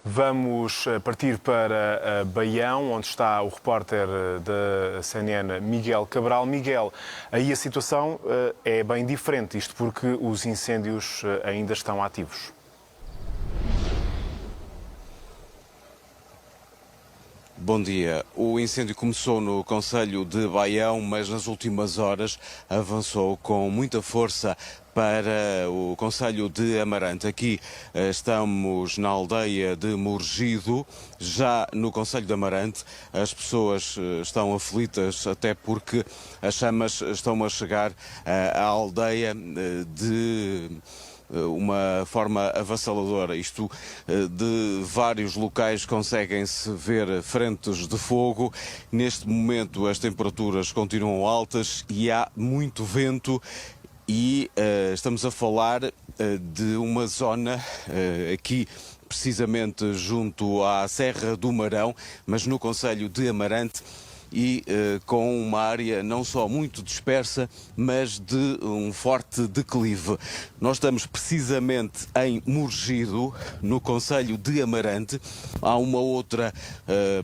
Vamos partir para Baião, onde está o repórter da CNN, Miguel Cabral. Miguel, aí a situação é bem diferente, isto porque os incêndios ainda estão ativos. Bom dia. O incêndio começou no concelho de Baião, mas nas últimas horas avançou com muita força para o concelho de Amarante. Aqui estamos na aldeia de Morgido, já no concelho de Amarante. As pessoas estão aflitas até porque as chamas estão a chegar à aldeia de uma forma avassaladora. Isto, de vários locais conseguem-se ver frentes de fogo. Neste momento as temperaturas continuam altas e há muito vento e estamos a falar de uma zona aqui precisamente junto à Serra do Marão, mas no concelho de Amarante, e com uma área não só muito dispersa, mas de um forte declive. Nós estamos precisamente em Morgido, no concelho de Amarante. Há uma outra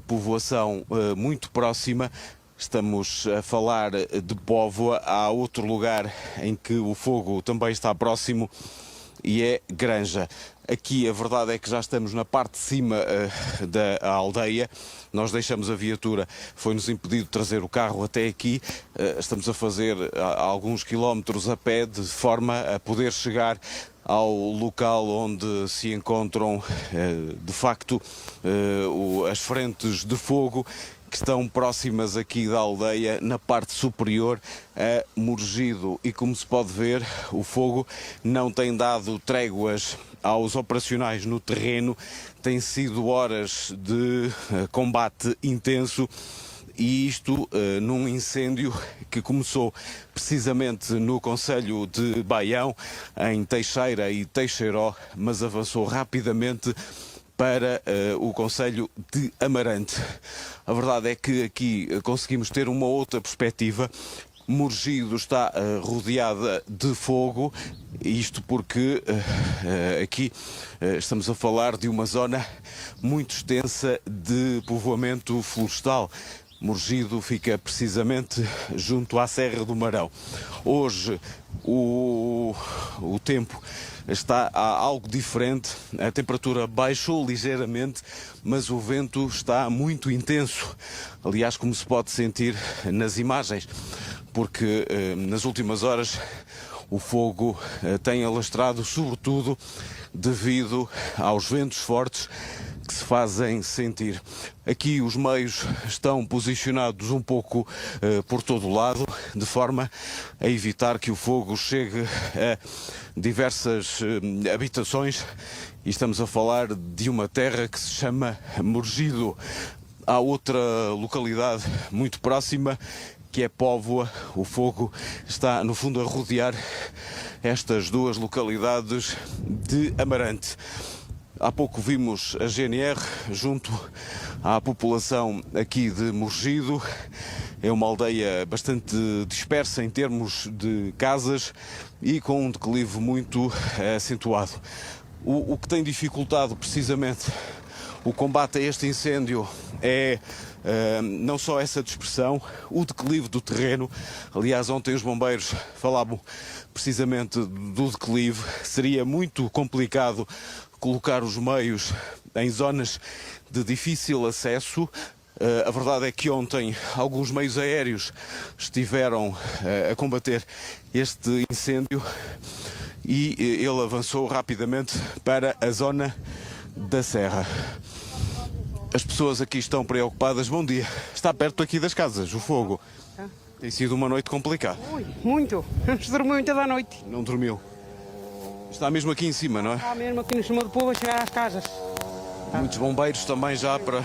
povoação muito próxima. Estamos a falar de Póvoa. Há outro lugar em que o fogo também está próximo e é Granja. Aqui a verdade é que já estamos na parte de cima da aldeia. Nós deixamos a viatura, foi-nos impedido trazer o carro até aqui. Estamos a fazer alguns quilómetros a pé de forma a poder chegar ao local onde se encontram de facto as frentes de fogo que estão próximas aqui da aldeia, na parte superior a Morgido. E como se pode ver, o fogo não tem dado tréguas aos operacionais no terreno. Tem sido horas de combate intenso, e isto num incêndio que começou precisamente no concelho de Baião, em Teixeira e Teixeiró, mas avançou rapidamente para o concelho de Amarante. A verdade é que aqui conseguimos ter uma outra perspectiva. Morgido está rodeada de fogo, isto porque aqui estamos a falar de uma zona muito extensa de povoamento florestal. Morgido fica precisamente junto à Serra do Marão. Hoje o tempo está algo diferente, a temperatura baixou ligeiramente, mas o vento está muito intenso. Aliás, como se pode sentir nas imagens, porque nas últimas horas o fogo tem alastrado, sobretudo devido aos ventos fortes que se fazem sentir. Aqui os meios estão posicionados um pouco por todo o lado, de forma a evitar que o fogo chegue a diversas habitações, e estamos a falar de uma terra que se chama Morgido. Há outra localidade muito próxima, que é Póvoa. O fogo está, no fundo, a rodear estas duas localidades de Amarante. Há pouco vimos a GNR junto à população aqui de Morgido. É uma aldeia bastante dispersa em termos de casas e com um declive muito acentuado. O que tem dificultado precisamente o combate a este incêndio é não só essa dispersão, o declive do terreno. Aliás, ontem os bombeiros falavam precisamente do declive. Seria muito complicado colocar os meios em zonas de difícil acesso. A verdade é que ontem alguns meios aéreos estiveram a combater este incêndio e ele avançou rapidamente para a zona da Serra. As pessoas aqui estão preocupadas. Bom dia. Está perto aqui das casas, o fogo. Tem sido uma noite complicada. Ui, muito. Não se dormiu muita da noite. Não dormiu. Está mesmo aqui em cima, não é? Está mesmo aqui no cima do povo a chegar às casas. Muitos bombeiros também já para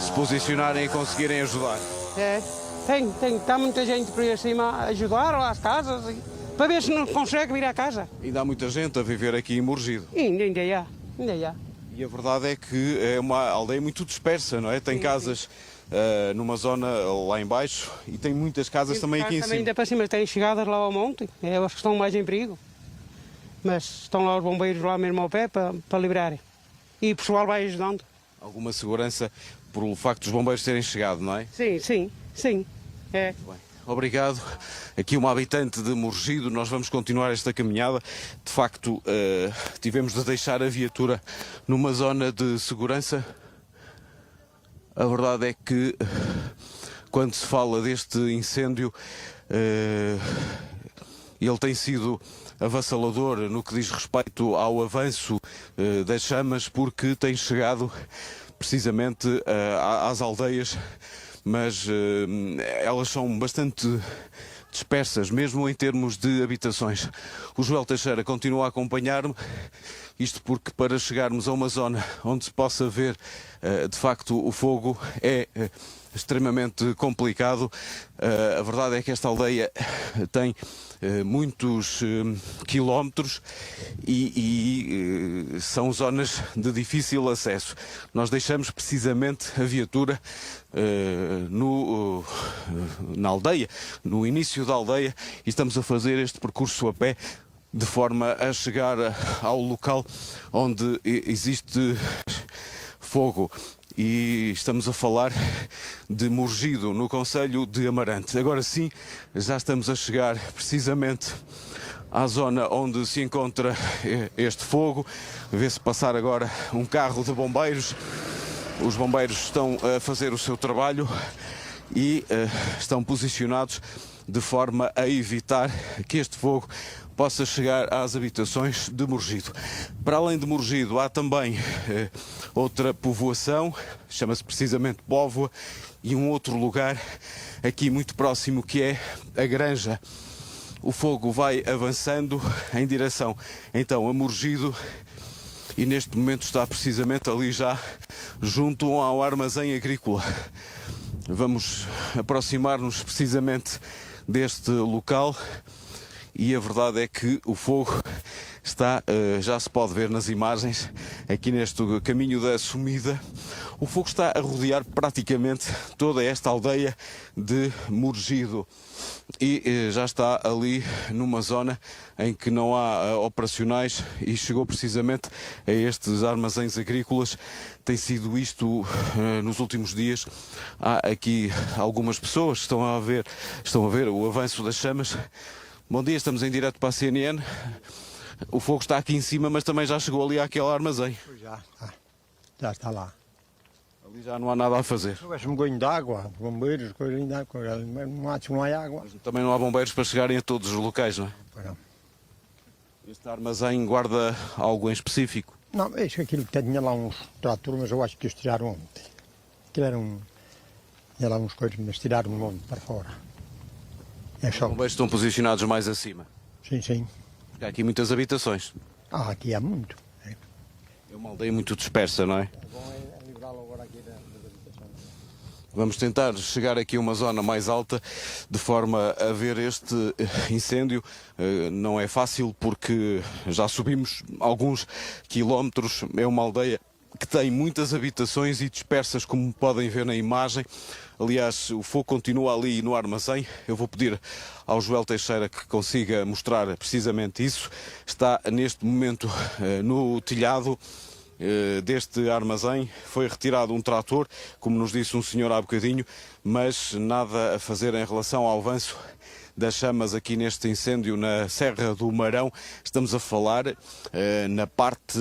se posicionarem e conseguirem ajudar. É, tem. Está muita gente por aí acima a ajudar às casas, para ver se não consegue vir à casa. Ainda há muita gente a viver aqui em Morgido. E ainda há. E a verdade é que é uma aldeia muito dispersa, não é? Tem casas numa zona lá em baixo e tem muitas casas também aqui em cima. Ainda para cima tem chegadas lá ao monte, é as que estão mais em perigo. Mas estão lá os bombeiros lá mesmo ao pé para livrarem. e o pessoal vai ajudando. Alguma segurança por o facto dos bombeiros terem chegado, não é? Sim, sim, sim. É. Bem, obrigado. Aqui uma habitante de Morgido, nós vamos continuar esta caminhada. De facto, tivemos de deixar a viatura numa zona de segurança. A verdade é que, quando se fala deste incêndio, ele tem sido avassalador no que diz respeito ao avanço das chamas, porque tem chegado precisamente às aldeias, mas elas são bastante dispersas, mesmo em termos de habitações. O Joel Teixeira continua a acompanhar-me, isto porque para chegarmos a uma zona onde se possa ver de facto o fogo é extremamente complicado. A verdade é que esta aldeia tem muitos quilómetros e são zonas de difícil acesso. Nós deixamos precisamente a viatura na aldeia, no início da aldeia, e estamos a fazer este percurso a pé de forma a chegar ao local onde existe fogo. E estamos a falar de Morgido, no concelho de Amarante. Agora sim, já estamos a chegar precisamente à zona onde se encontra este fogo. Vê-se passar agora um carro de bombeiros. Os bombeiros estão a fazer o seu trabalho e estão posicionados de forma a evitar que este fogo possa chegar às habitações de Morgido. Para além de Morgido, há também outra povoação, chama-se precisamente Póvoa, e um outro lugar aqui muito próximo, que é a Granja. O fogo vai avançando em direção então a Morgido e neste momento está precisamente ali já junto ao armazém agrícola. Vamos aproximar-nos precisamente deste local. E a verdade é que o fogo está, já se pode ver nas imagens, aqui neste caminho da Sumida, o fogo está a rodear praticamente toda esta aldeia de Morgido. E já está ali numa zona em que não há operacionais e chegou precisamente a estes armazéns agrícolas. Tem sido isto nos últimos dias. Há aqui algumas pessoas que estão a ver o avanço das chamas. Bom dia, estamos em direto para a CNN. O fogo está aqui em cima, mas também já chegou ali àquele armazém. Já está lá. Ali já não há nada a fazer. Se houvesse um banho de água, bombeiros, coisa ainda, não há água. Também não há bombeiros para chegarem a todos os locais, não é? Não, Este armazém guarda algo em específico? não acho que aquilo tinha lá uns tratores, mas eu acho que os tiraram ontem. Aquilo tinha lá uns coisas, mas tiraram um monte para fora. É Os só. bombeiros estão posicionados mais acima. Sim, sim. Porque há aqui muitas habitações. Aqui há muito. É uma aldeia muito dispersa, não é? Vamos tentar chegar aqui a uma zona mais alta de forma a ver este incêndio. Não é fácil porque já subimos alguns quilómetros. É uma aldeia que tem muitas habitações e dispersas, como podem ver na imagem. Aliás, o fogo continua ali no armazém. Eu vou pedir ao Joel Teixeira que consiga mostrar precisamente isso. Está neste momento no telhado deste armazém. Foi retirado um trator, como nos disse um senhor há bocadinho, mas nada a fazer em relação ao avanço das chamas aqui neste incêndio na Serra do Marão. Estamos a falar na parte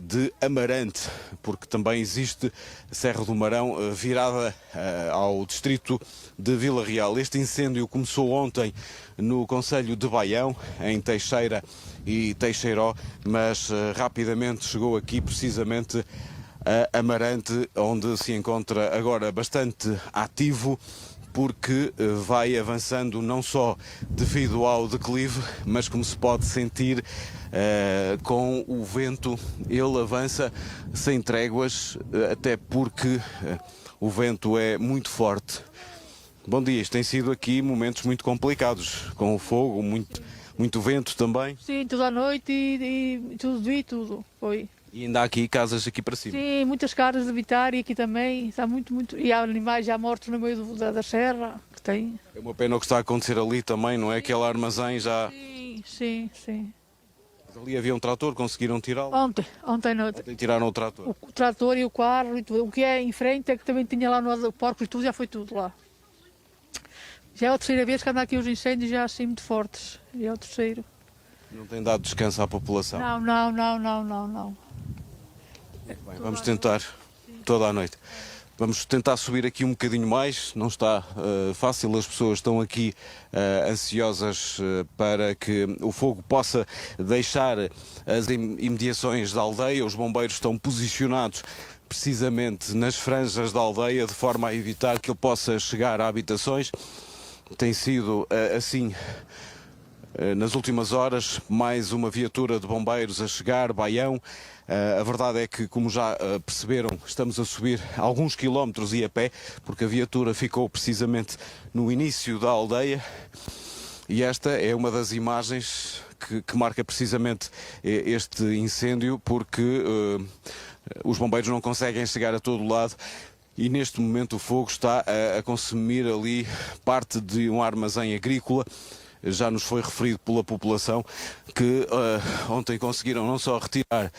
de Amarante, porque também existe a Serra do Marão virada ao distrito de Vila Real. Este incêndio começou ontem no concelho de Baião, em Teixeira e Teixeiró, mas rapidamente chegou aqui precisamente a Amarante, onde se encontra agora bastante ativo, porque vai avançando não só devido ao declive, mas como se pode sentir com o vento, ele avança sem tréguas, até porque o vento é muito forte. Bom dia, isto tem sido aqui momentos muito complicados, com o fogo, muito vento também. Sim, toda a noite e tudo, foi. E ainda há aqui casas aqui para cima. Sim, muitas casas de habitar e aqui também, está muito. E há animais já mortos no meio da serra, que tem. É uma pena o que está a acontecer ali também, não é? Aquele armazém já... Sim. Ali havia um trator, conseguiram tirá-lo? Ontem noite. Ontem tiraram o trator. O trator e o carro e tudo. O que é em frente é que também tinha lá no porco e tudo, já foi tudo lá. Já é a terceira vez que anda aqui os incêndios já assim muito fortes. Já é o terceiro. Não tem dado descanso à população? Não. Bem, vamos tentar toda a noite. Vamos tentar subir aqui um bocadinho mais, não está fácil, as pessoas estão aqui ansiosas para que o fogo possa deixar as imediações da aldeia. Os bombeiros estão posicionados precisamente nas franjas da aldeia, de forma a evitar que ele possa chegar a habitações. Tem sido assim nas últimas horas, mais uma viatura de bombeiros a chegar, Baião. A verdade é que, como já perceberam, estamos a subir alguns quilómetros e a pé, porque a viatura ficou precisamente no início da aldeia. E esta é uma das imagens que marca precisamente este incêndio, porque os bombeiros não conseguem chegar a todo lado. E neste momento o fogo está a consumir ali parte de um armazém agrícola. Já nos foi referido pela população que ontem conseguiram não só retirar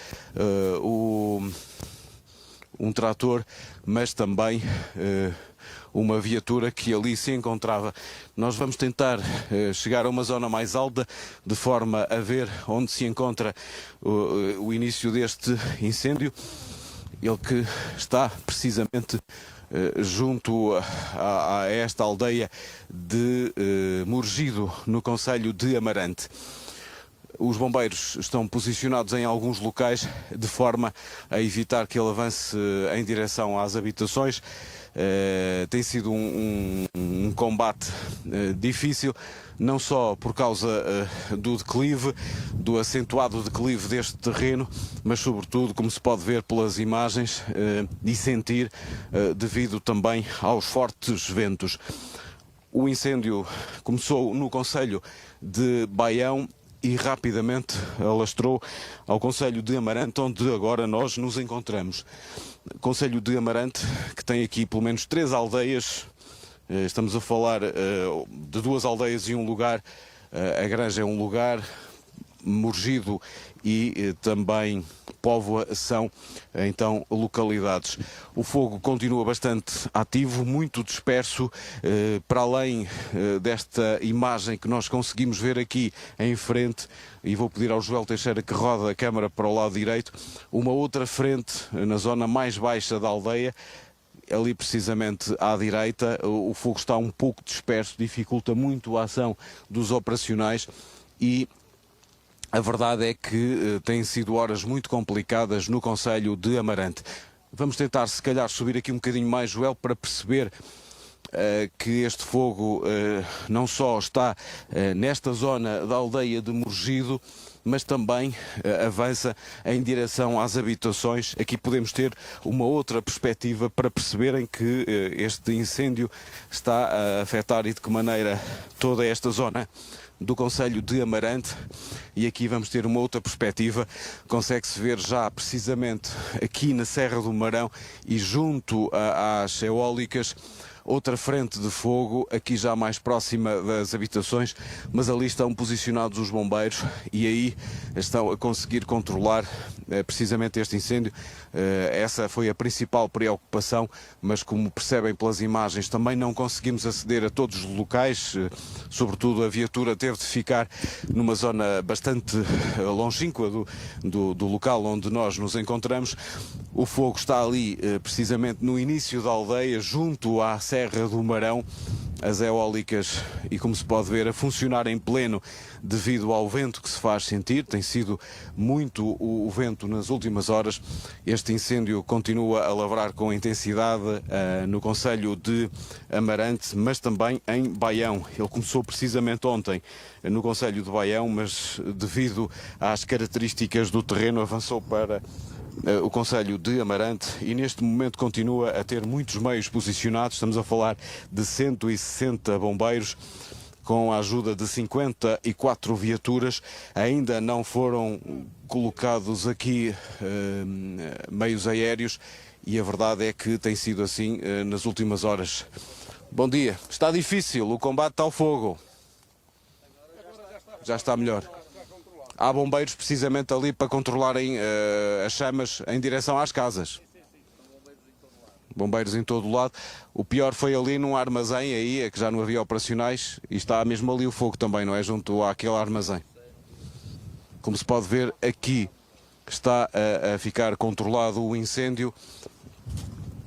um trator, mas também uma viatura que ali se encontrava. Nós vamos tentar chegar a uma zona mais alta, de forma a ver onde se encontra o início deste incêndio. Ele que está precisamente junto a esta aldeia de Morgido, no concelho de Amarante. Os bombeiros estão posicionados em alguns locais de forma a evitar que ele avance em direção às habitações. Tem sido um combate difícil, não só por causa do declive, do acentuado declive deste terreno, mas sobretudo, como se pode ver pelas imagens e sentir, devido também aos fortes ventos. O incêndio começou no concelho de Baião e rapidamente alastrou ao concelho de Amarante, onde agora nós nos encontramos. Concelho de Amarante, que tem aqui pelo menos 3 aldeias. Estamos a falar de 2 aldeias e um lugar. A Granja é um lugar, Morgido e também Póvoa são então localidades. O fogo continua bastante ativo, muito disperso, para além desta imagem que nós conseguimos ver aqui em frente, e vou pedir ao Joel Teixeira que roda a câmara para o lado direito, uma outra frente na zona mais baixa da aldeia. Ali precisamente à direita, o fogo está um pouco disperso, dificulta muito a ação dos operacionais e a verdade é que têm sido horas muito complicadas no concelho de Amarante. Vamos tentar, se calhar, subir aqui um bocadinho mais, Joel, para perceber que este fogo não só está nesta zona da aldeia de Morgido, mas também avança em direção às habitações. Aqui podemos ter uma outra perspectiva para perceberem que este incêndio está a afetar e de que maneira toda esta zona do concelho de Amarante. E aqui vamos ter uma outra perspectiva. Consegue-se ver já precisamente aqui na Serra do Marão e junto às eólicas outra frente de fogo, aqui já mais próxima das habitações, mas ali estão posicionados os bombeiros e aí estão a conseguir controlar precisamente este incêndio. Essa foi a principal preocupação, mas como percebem pelas imagens, também não conseguimos aceder a todos os locais, sobretudo a viatura teve de ficar numa zona bastante longínqua do local onde nós nos encontramos. O fogo está ali precisamente no início da aldeia, junto à Serra do Marão, as eólicas, e como se pode ver, a funcionar em pleno devido ao vento que se faz sentir. Tem sido muito o vento nas últimas horas. Este incêndio continua a lavrar com intensidade no concelho de Amarante, mas também em Baião. Ele começou precisamente ontem no concelho de Baião, mas devido às características do terreno avançou para o concelho de Amarante e neste momento continua a ter muitos meios posicionados. Estamos a falar de 160 bombeiros com a ajuda de 54 viaturas. Ainda não foram colocados aqui meios aéreos e a verdade é que tem sido assim nas últimas horas. Bom dia. Está difícil o combate ao fogo. Já está melhor. há bombeiros precisamente ali para controlarem as chamas em direção às casas. Bombeiros em todo o lado. O pior foi ali num armazém, aí é que já não havia operacionais, e está mesmo ali o fogo também, não é? Junto àquele armazém. Como se pode ver aqui, está a ficar controlado o incêndio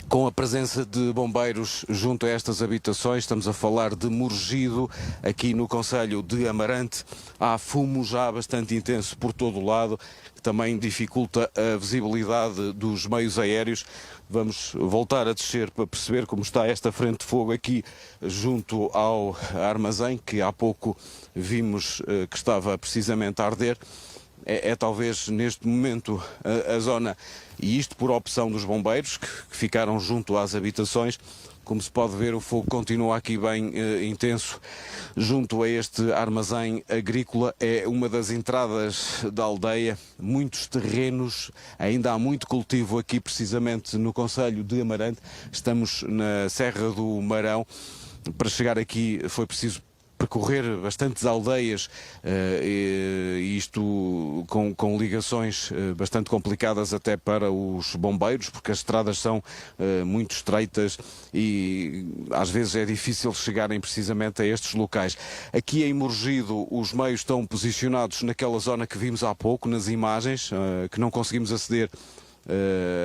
com a presença de bombeiros junto a estas habitações. Estamos a falar de Morgido, aqui no concelho de Amarante. Há fumo já bastante intenso por todo o lado, que também dificulta a visibilidade dos meios aéreos. Vamos voltar a descer para perceber como está esta frente de fogo aqui junto ao armazém, que há pouco vimos que estava precisamente a arder. É talvez neste momento a zona, e isto por opção dos bombeiros que ficaram junto às habitações. Como se pode ver, o fogo continua aqui bem intenso junto a este armazém agrícola. É uma das entradas da aldeia, muitos terrenos, ainda há muito cultivo aqui precisamente no concelho de Amarante. Estamos na Serra do Marão. Para chegar aqui foi preciso percorrer bastantes aldeias, isto com ligações bastante complicadas até para os bombeiros, porque as estradas são muito estreitas e às vezes é difícil chegarem precisamente a estes locais. Aqui em Morgido os meios estão posicionados naquela zona que vimos há pouco nas imagens, que não conseguimos aceder.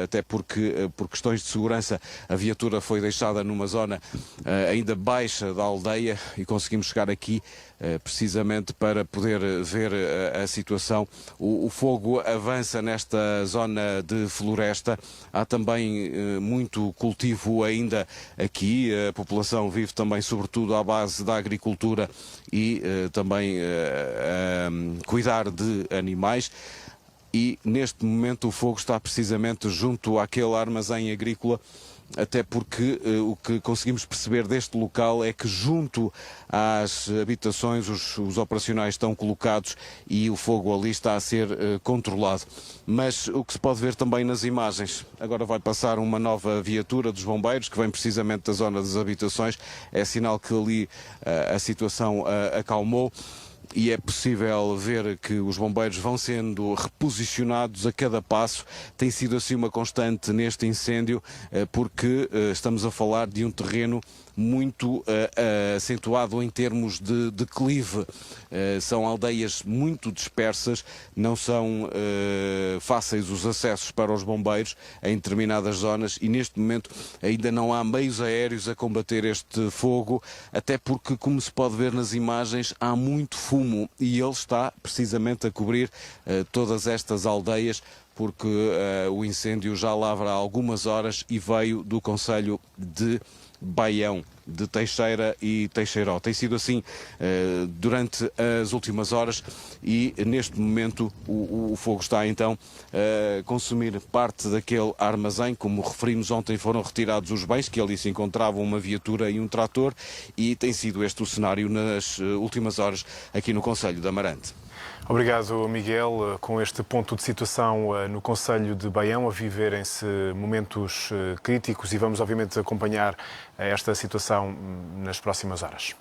Até porque, por questões de segurança, a viatura foi deixada numa zona ainda baixa da aldeia e conseguimos chegar aqui precisamente para poder ver a situação. O fogo avança nesta zona de floresta. Há também muito cultivo ainda aqui. A população vive também sobretudo à base da agricultura e também cuidar de animais. E neste momento o fogo está precisamente junto àquele armazém agrícola, até porque o que conseguimos perceber deste local é que junto às habitações os operacionais estão colocados e o fogo ali está a ser controlado. Mas o que se pode ver também nas imagens, agora vai passar uma nova viatura dos bombeiros que vem precisamente da zona das habitações, é sinal que ali a situação acalmou. E é possível ver que os bombeiros vão sendo reposicionados a cada passo. Tem sido assim uma constante neste incêndio, porque estamos a falar de um terreno muito acentuado em termos de declive. São aldeias muito dispersas, não são fáceis os acessos para os bombeiros em determinadas zonas e neste momento ainda não há meios aéreos a combater este fogo, até porque, como se pode ver nas imagens, há muito fumo e ele está precisamente a cobrir todas estas aldeias, porque o incêndio já lavra há algumas horas e veio do concelho de Baião, de Teixeira e Teixeiró. Tem sido assim durante as últimas horas e neste momento o fogo está então a consumir parte daquele armazém. Como referimos ontem, foram retirados os bens, que ali se encontravam uma viatura e um trator, e tem sido este o cenário nas últimas horas aqui no concelho de Amarante. Obrigado, Miguel. Com este ponto de situação no concelho de Baião, a viverem-se momentos críticos e vamos, obviamente, acompanhar esta situação nas próximas horas.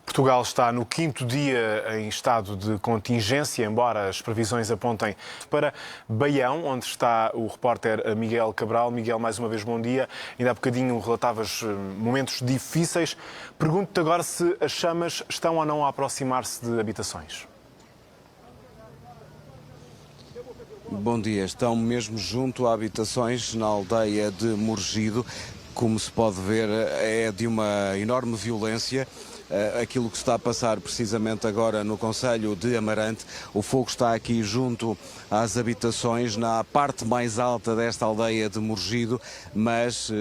Portugal está no 5º dia em estado de contingência, embora as previsões apontem para Baião, onde está o repórter Miguel Cabral. Miguel, mais uma vez, bom dia. Ainda há bocadinho relatavas momentos difíceis. Pergunto-te agora se as chamas estão ou não a aproximar-se de habitações. Bom dia. Estão mesmo junto a habitações na aldeia de Morgido. Como se pode ver, é de uma enorme violência. Aquilo que está a passar precisamente agora no concelho de Amarante. O fogo está aqui junto às habitações, na parte mais alta desta aldeia de Morgido, mas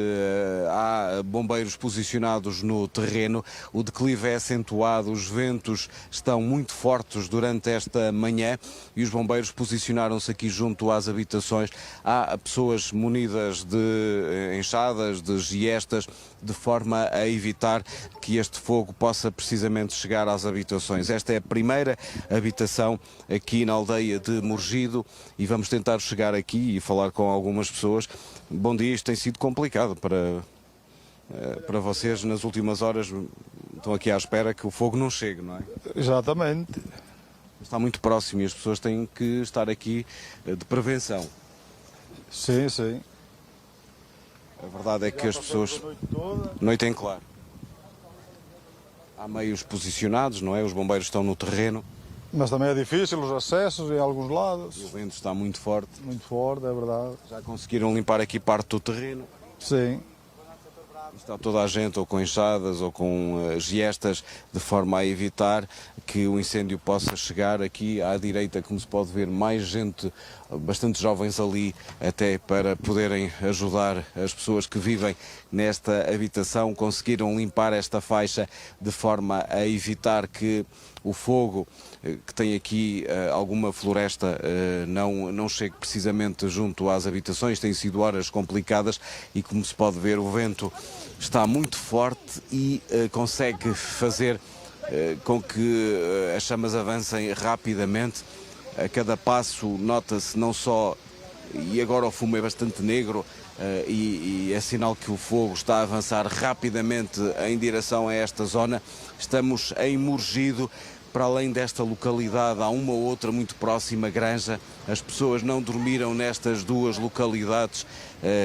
há bombeiros posicionados no terreno. O declive é acentuado, os ventos estão muito fortes durante esta manhã e os bombeiros posicionaram-se aqui junto às habitações. Há pessoas munidas de enxadas, de giestas, de forma a evitar que este fogo possa precisamente chegar às habitações. Esta é a primeira habitação aqui na aldeia de Morgido e vamos tentar chegar aqui e falar com algumas pessoas. Bom dia, isto tem sido complicado para vocês. Nas últimas horas estão aqui à espera que o fogo não chegue, não é? Exatamente. Está muito próximo e as pessoas têm que estar aqui de prevenção. Sim, sim. A verdade é que as pessoas... Noite em claro. Há meios posicionados, não é? Os bombeiros estão no terreno. Mas também é difícil os acessos em alguns lados. O vento está muito forte. Muito forte, é verdade. Já conseguiram limpar aqui parte do terreno? Sim. Está toda a gente ou com enxadas ou com giestas de forma a evitar que o incêndio possa chegar aqui à direita, como se pode ver, mais gente, bastante jovens ali, até para poderem ajudar as pessoas que vivem nesta habitação. Conseguiram limpar esta faixa de forma a evitar que o fogo, que tem aqui alguma floresta, não chegue precisamente junto às habitações. Têm sido horas complicadas e, como se pode ver, o vento está muito forte e consegue fazer com que as chamas avancem rapidamente. A cada passo nota-se não só, e agora o fumo é bastante negro, e é sinal que o fogo está a avançar rapidamente em direção a esta zona. Estamos em Morgido. Para além desta localidade, há uma outra muito próxima, Granja. As pessoas não dormiram nestas duas localidades,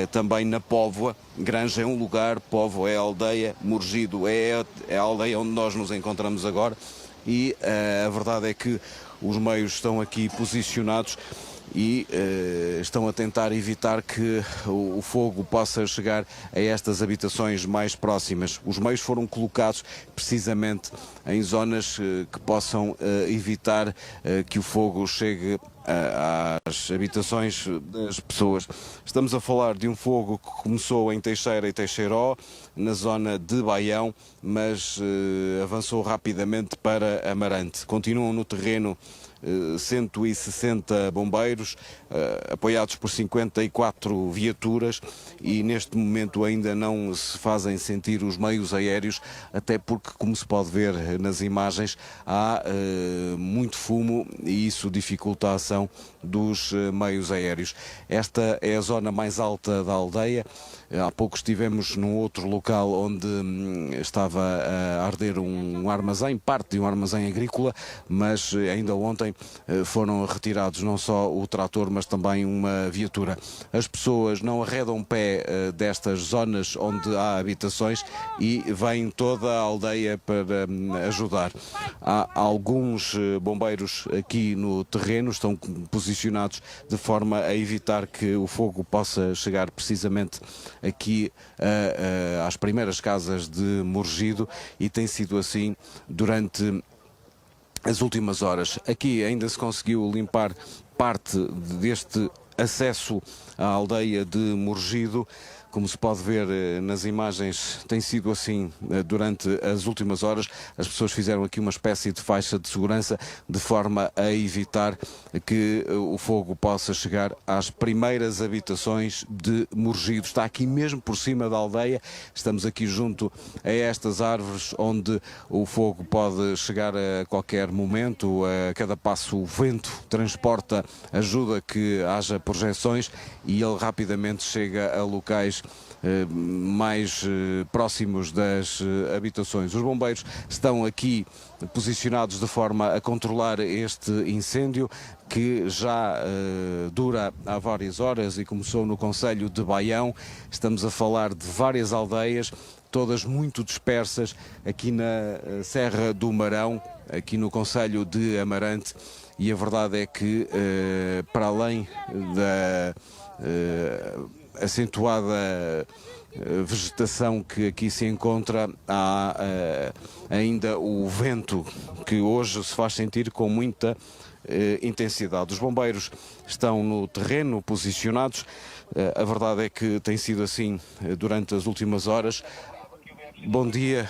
também na Póvoa. Granja é um lugar, Póvoa é a aldeia, Morgido é a aldeia onde nós nos encontramos agora. E a verdade é que os meios estão aqui posicionados e estão a tentar evitar que o fogo possa chegar a estas habitações mais próximas. Os meios foram colocados precisamente em zonas que possam evitar que o fogo chegue às habitações das pessoas. Estamos a falar de um fogo que começou em Teixeira e Teixeiró, na zona de Baião, mas avançou rapidamente para Amarante. Continuam no terreno 160 bombeiros, apoiados por 54 viaturas, e neste momento ainda não se fazem sentir os meios aéreos, até porque, como se pode ver nas imagens, há muito fumo e isso dificulta a ação dos meios aéreos. Esta é a zona mais alta da aldeia. Há pouco estivemos num outro local onde estava a arder um armazém, parte de um armazém agrícola, mas ainda ontem foram retirados não só o trator, mas também uma viatura. As pessoas não arredam pé destas zonas onde há habitações e vêm toda a aldeia para ajudar. Há alguns bombeiros aqui no terreno, estão posicionados de forma a evitar que o fogo possa chegar precisamente aqui às primeiras casas de Morgido, e tem sido assim durante as últimas horas. Aqui ainda se conseguiu limpar parte deste acesso à aldeia de Morgido. Como se pode ver nas imagens, tem sido assim durante as últimas horas. As pessoas fizeram aqui uma espécie de faixa de segurança de forma a evitar que o fogo possa chegar às primeiras habitações de Morgido. Está aqui mesmo por cima da aldeia. Estamos aqui junto a estas árvores onde o fogo pode chegar a qualquer momento. A cada passo o vento transporta, ajuda que haja projeções e ele rapidamente chega a locais mais próximos das habitações. Os bombeiros estão aqui posicionados de forma a controlar este incêndio, que já dura há várias horas e começou no concelho de Baião. Estamos a falar de várias aldeias, todas muito dispersas, aqui na Serra do Marão, aqui no concelho de Amarante, e a verdade é que para além da acentuada vegetação que aqui se encontra, há ainda o vento, que hoje se faz sentir com muita intensidade. Os bombeiros estão no terreno posicionados. A verdade é que tem sido assim durante as últimas horas. Bom dia,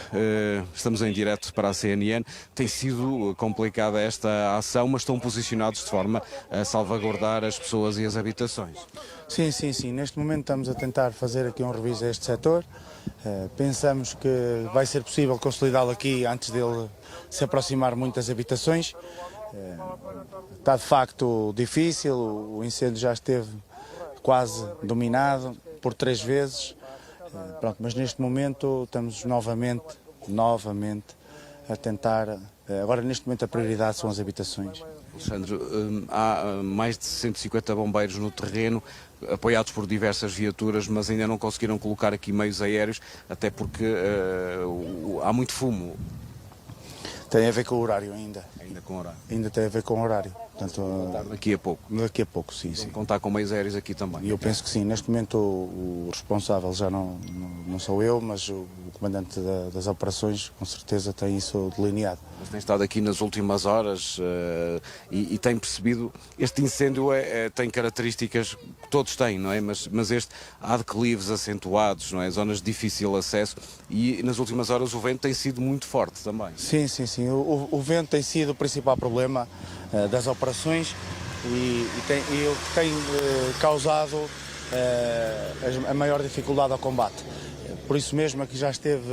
estamos em direto para a CNN. Tem sido complicada esta ação, mas estão posicionados de forma a salvaguardar as pessoas e as habitações. Sim. Neste momento estamos a tentar fazer aqui um reviso a este setor. Pensamos que vai ser possível consolidá-lo aqui antes dele se aproximar muito das habitações. Está de facto difícil, o incêndio já esteve quase dominado por 3 vezes. Pronto, mas neste momento estamos novamente a tentar. Agora, neste momento, a prioridade são as habitações. Alexandre, há mais de 150 bombeiros no terreno, apoiados por diversas viaturas, mas ainda não conseguiram colocar aqui meios aéreos, até porque há muito fumo. Tem a ver com o horário ainda. Ainda com horário. Ainda tem a ver com o horário. Portanto, Daqui a pouco. daqui a pouco, sim, sim. Contar com meios aéreos aqui também. E eu penso que sim. Neste momento o responsável já não sou eu, mas o comandante das operações com certeza tem isso delineado. Mas tem estado aqui nas últimas horas e tem percebido, este incêndio tem características que todos têm, não é? Mas este há declives acentuados, não é? Zonas de difícil acesso e nas últimas horas o vento tem sido muito forte também. Sim, sim, sim. O vento tem sido o principal problema das operações e o que tem causado a maior dificuldade ao combate. Por isso mesmo aqui já esteve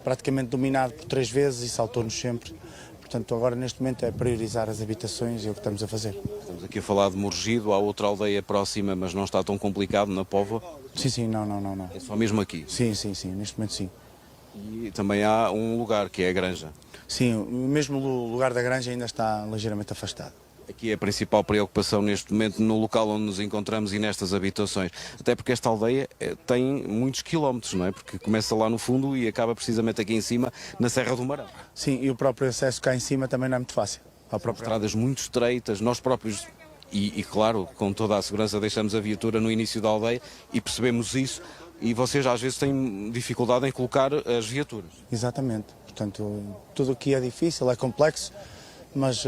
praticamente dominado por 3 vezes e saltou-nos sempre. Portanto, agora neste momento é priorizar as habitações e é o que estamos a fazer. Estamos aqui a falar de Morgido, há outra aldeia próxima, mas não está tão complicado, na Póvoa? Sim, sim, não. É só mesmo aqui? Sim, neste momento sim. E também há um lugar, que é a Granja. Sim, mesmo o lugar da Granja ainda está ligeiramente afastado. Aqui é a principal preocupação neste momento no local onde nos encontramos e nestas habitações. Até porque esta aldeia tem muitos quilómetros, não é? Porque começa lá no fundo e acaba precisamente aqui em cima, na Serra do Marão. Sim, e o próprio acesso cá em cima também não é muito fácil. Estradas muito estreitas, nós próprios, e claro, com toda a segurança, deixamos a viatura no início da aldeia e percebemos isso. E vocês às vezes têm dificuldade em colocar as viaturas. Exatamente. Portanto, tudo aqui é difícil, é complexo, mas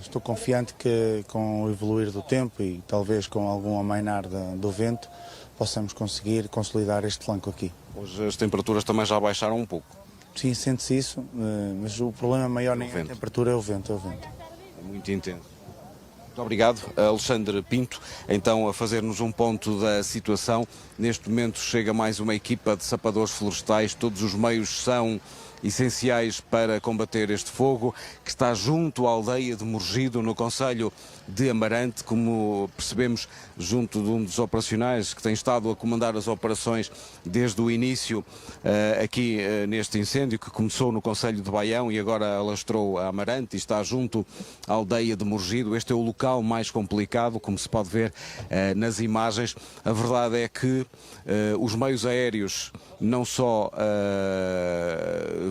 estou confiante que com o evoluir do tempo e talvez com algum amainar do vento possamos conseguir consolidar este flanco aqui. Hoje as temperaturas também já baixaram um pouco. Sim, sente-se isso, mas o problema maior nem é a temperatura, é o vento. É muito intenso. Muito obrigado, Alexandre Pinto, então a fazer-nos um ponto da situação. Neste momento chega mais uma equipa de sapadores florestais, todos os meios são essenciais para combater este fogo, que está junto à aldeia de Morgido, no concelho de Amarante, como percebemos, junto de um dos operacionais que tem estado a comandar as operações desde o início aqui neste incêndio, que começou no concelho de Baião e agora alastrou a Amarante e está junto à aldeia de Morgido. Este é o local mais complicado, como se pode ver nas imagens. A verdade é que os meios aéreos não só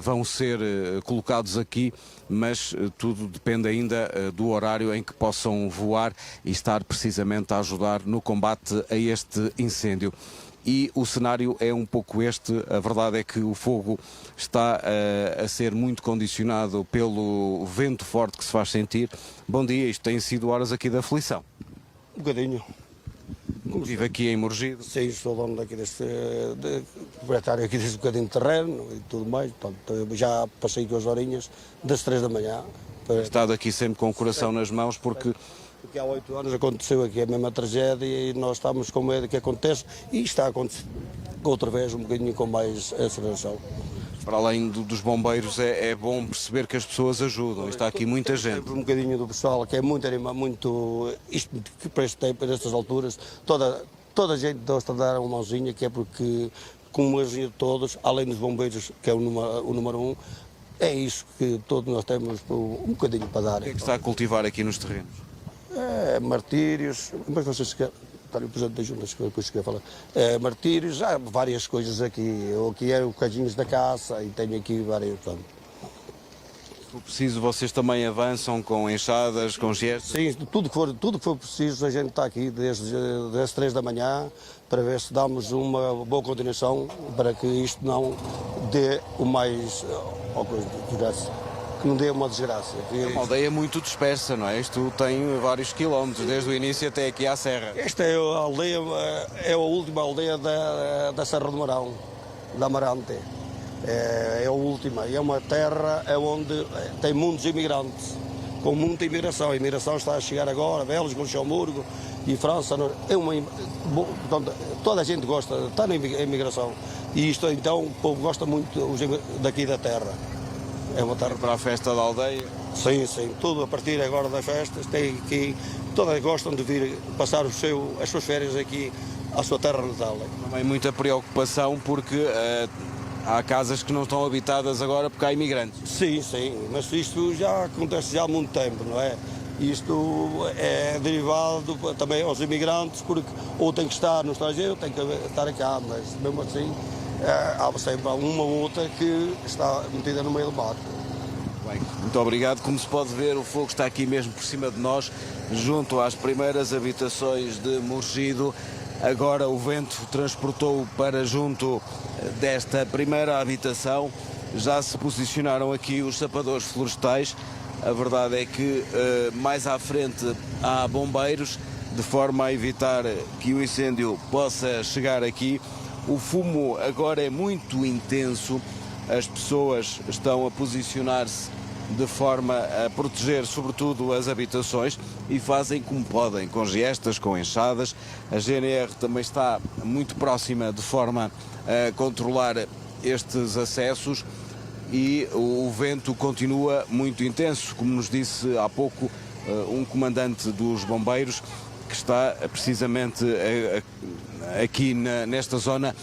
vão ser colocados aqui, mas tudo depende ainda do horário em que possam voar e estar precisamente a ajudar no combate a este incêndio. E o cenário é um pouco este. A verdade é que o fogo está a ser muito condicionado pelo vento forte que se faz sentir. Bom dia, isto tem sido horas aqui da aflição. Um bocadinho. Vive aqui em Morgido? Sim, sou dono daqui proprietário aqui deste bocadinho de terreno e tudo mais. Portanto, já passei 2 horinhas das 3 da manhã. Estado aqui sempre com o coração nas mãos porque há 8 anos aconteceu aqui a mesma tragédia e nós estamos com medo que aconteça e está a acontecer outra vez um bocadinho com mais aceleração. Para além dos bombeiros, é bom perceber que as pessoas ajudam. Está aqui muita gente. Um bocadinho do pessoal que é muito animado, isto para este tempo, para estas alturas, toda a gente gosta de dar uma mãozinha, que é porque, como ajuda todos, além dos bombeiros, que é o número 1, é isso que todos nós temos um bocadinho para dar. O que é que está a cultivar aqui nos terrenos? Martírios, mas vocês querem. O Presidente da Junta, depois que eu falar. Martírios, há várias coisas aqui. Eu aqui é bocadinhos da caça e tenho aqui várias. Portanto. Se for preciso, vocês também avançam com enxadas, com gestos? Sim, tudo que for preciso, a gente está aqui desde as 3 da manhã para ver se damos uma boa continuação para que isto não dê o mais. Que não dê uma desgraça. É uma aldeia muito dispersa, não é? Isto tem vários quilómetros, desde o início até aqui à serra. Esta é a aldeia, é a última aldeia da Serra do Marão, da Amarante. É a última. E é uma terra onde tem muitos imigrantes, com muita imigração. A imigração está a chegar agora, Bélgica, Luxemburgo e França. Portanto, toda a gente gosta, está na imigração. E isto, então, o povo gosta muito daqui da terra. É uma terra para a festa da aldeia? Sim, tudo a partir agora das festas. Tem aqui, todas gostam de vir passar as suas férias aqui à sua terra natal. Também muita preocupação porque há casas que não estão habitadas agora porque há imigrantes. Sim, mas isto já acontece já há muito tempo, não é? Isto é derivado também aos imigrantes, porque ou tem que estar no estrangeiro ou tem que estar cá, mas mesmo assim há sempre uma ou outra que está metida no meio do mato. Bem, muito obrigado. Como se pode ver, o fogo está aqui mesmo por cima de nós, junto às primeiras habitações de Morgido. Agora o vento transportou para junto desta primeira habitação. Já se posicionaram aqui os sapadores florestais. A verdade é que mais à frente há bombeiros, de forma a evitar que o incêndio possa chegar aqui. O fumo agora é muito intenso. As pessoas estão a posicionar-se de forma a proteger sobretudo as habitações e fazem como podem, com gestas, com enxadas. A GNR também está muito próxima de forma a controlar estes acessos e o vento continua muito intenso, como nos disse há pouco um comandante dos bombeiros que está precisamente aqui nesta zona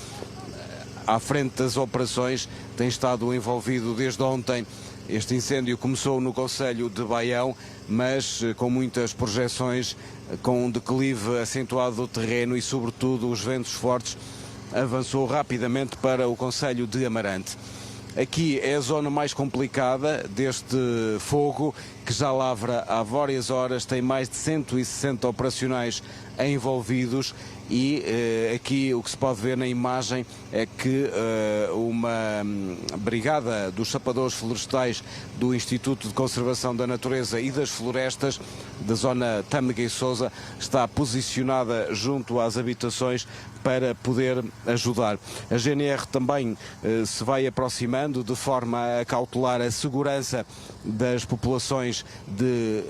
à frente das operações, tem estado envolvido desde ontem. Este incêndio começou no concelho de Baião, mas com muitas projeções, com um declive acentuado do terreno e, sobretudo, os ventos fortes, avançou rapidamente para o concelho de Amarante. Aqui é a zona mais complicada deste fogo, que já lavra há várias horas, tem mais de 160 operacionais envolvidos e aqui o que se pode ver na imagem é que uma brigada dos sapadores florestais do Instituto de Conservação da Natureza e das Florestas da zona Tâmega e Sousa está posicionada junto às habitações para poder ajudar. A GNR também se vai aproximando de forma a cautelar a segurança das populações de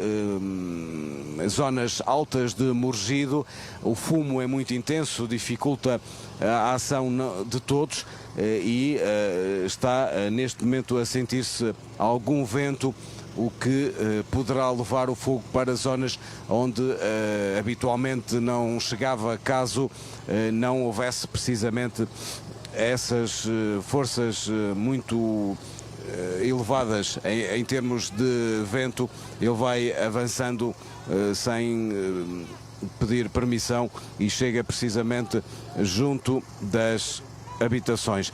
zonas altas de Morgido. O fumo é muito intenso, dificulta a ação de todos e está neste momento a sentir-se algum vento, o que poderá levar o fogo para zonas onde habitualmente não chegava, caso não houvesse precisamente essas forças muito elevadas em termos de vento. Ele vai avançando sem pedir permissão e chega precisamente junto das habitações.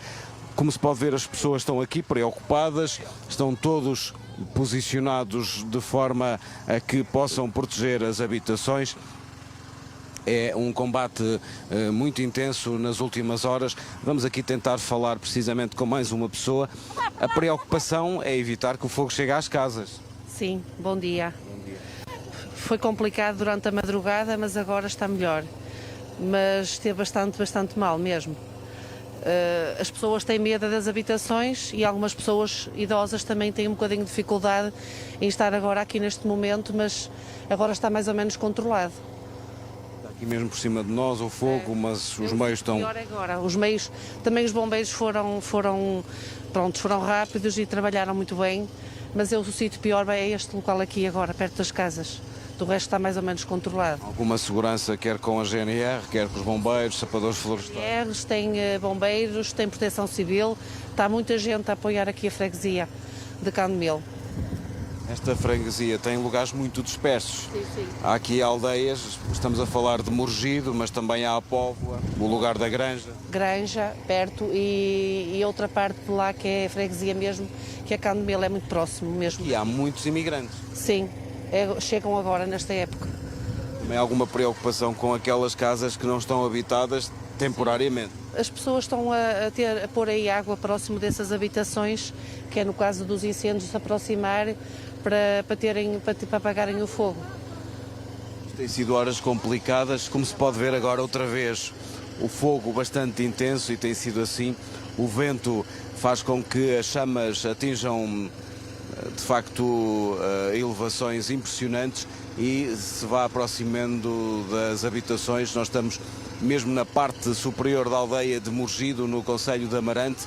Como se pode ver, as pessoas estão aqui preocupadas, estão todos posicionados de forma a que possam proteger as habitações. É um combate muito intenso nas últimas horas. Vamos aqui tentar falar precisamente com mais uma pessoa. A preocupação é evitar que o fogo chegue às casas. Sim, bom dia. Foi complicado durante a madrugada, mas agora está melhor. Mas esteve bastante mal mesmo. As pessoas têm medo das habitações e algumas pessoas idosas também têm um bocadinho de dificuldade em estar agora aqui neste momento, mas agora está mais ou menos controlado. Está aqui mesmo por cima de nós o fogo, mas os meios estão... Pior agora. Os meios, também os bombeiros foram rápidos e trabalharam muito bem, mas o sítio pior é este local aqui agora, perto das casas. Do resto está mais ou menos controlado. Alguma segurança, quer com a GNR, quer com os bombeiros, sapadores florestais? Tem bombeiros, tem proteção civil, está muita gente a apoiar aqui a freguesia de Candemil. Esta freguesia tem lugares muito dispersos. Sim. Há aqui aldeias, estamos a falar de Morgido, mas também há a Póvoa, o lugar da Granja. Granja, perto, e outra parte de lá que é a freguesia mesmo, que é Candemil, é muito próximo mesmo. E há muitos imigrantes. Sim. Chegam agora nesta época. Também há alguma preocupação com aquelas casas que não estão habitadas temporariamente? As pessoas estão a pôr aí água próximo dessas habitações, que é no caso dos incêndios se aproximar para apagarem o fogo. Tem sido horas complicadas, como se pode ver agora outra vez o fogo bastante intenso e tem sido assim. O vento faz com que as chamas atinjam de facto elevações impressionantes e se vá aproximando das habitações. Nós estamos mesmo na parte superior da aldeia de Morgido, no concelho de Amarante.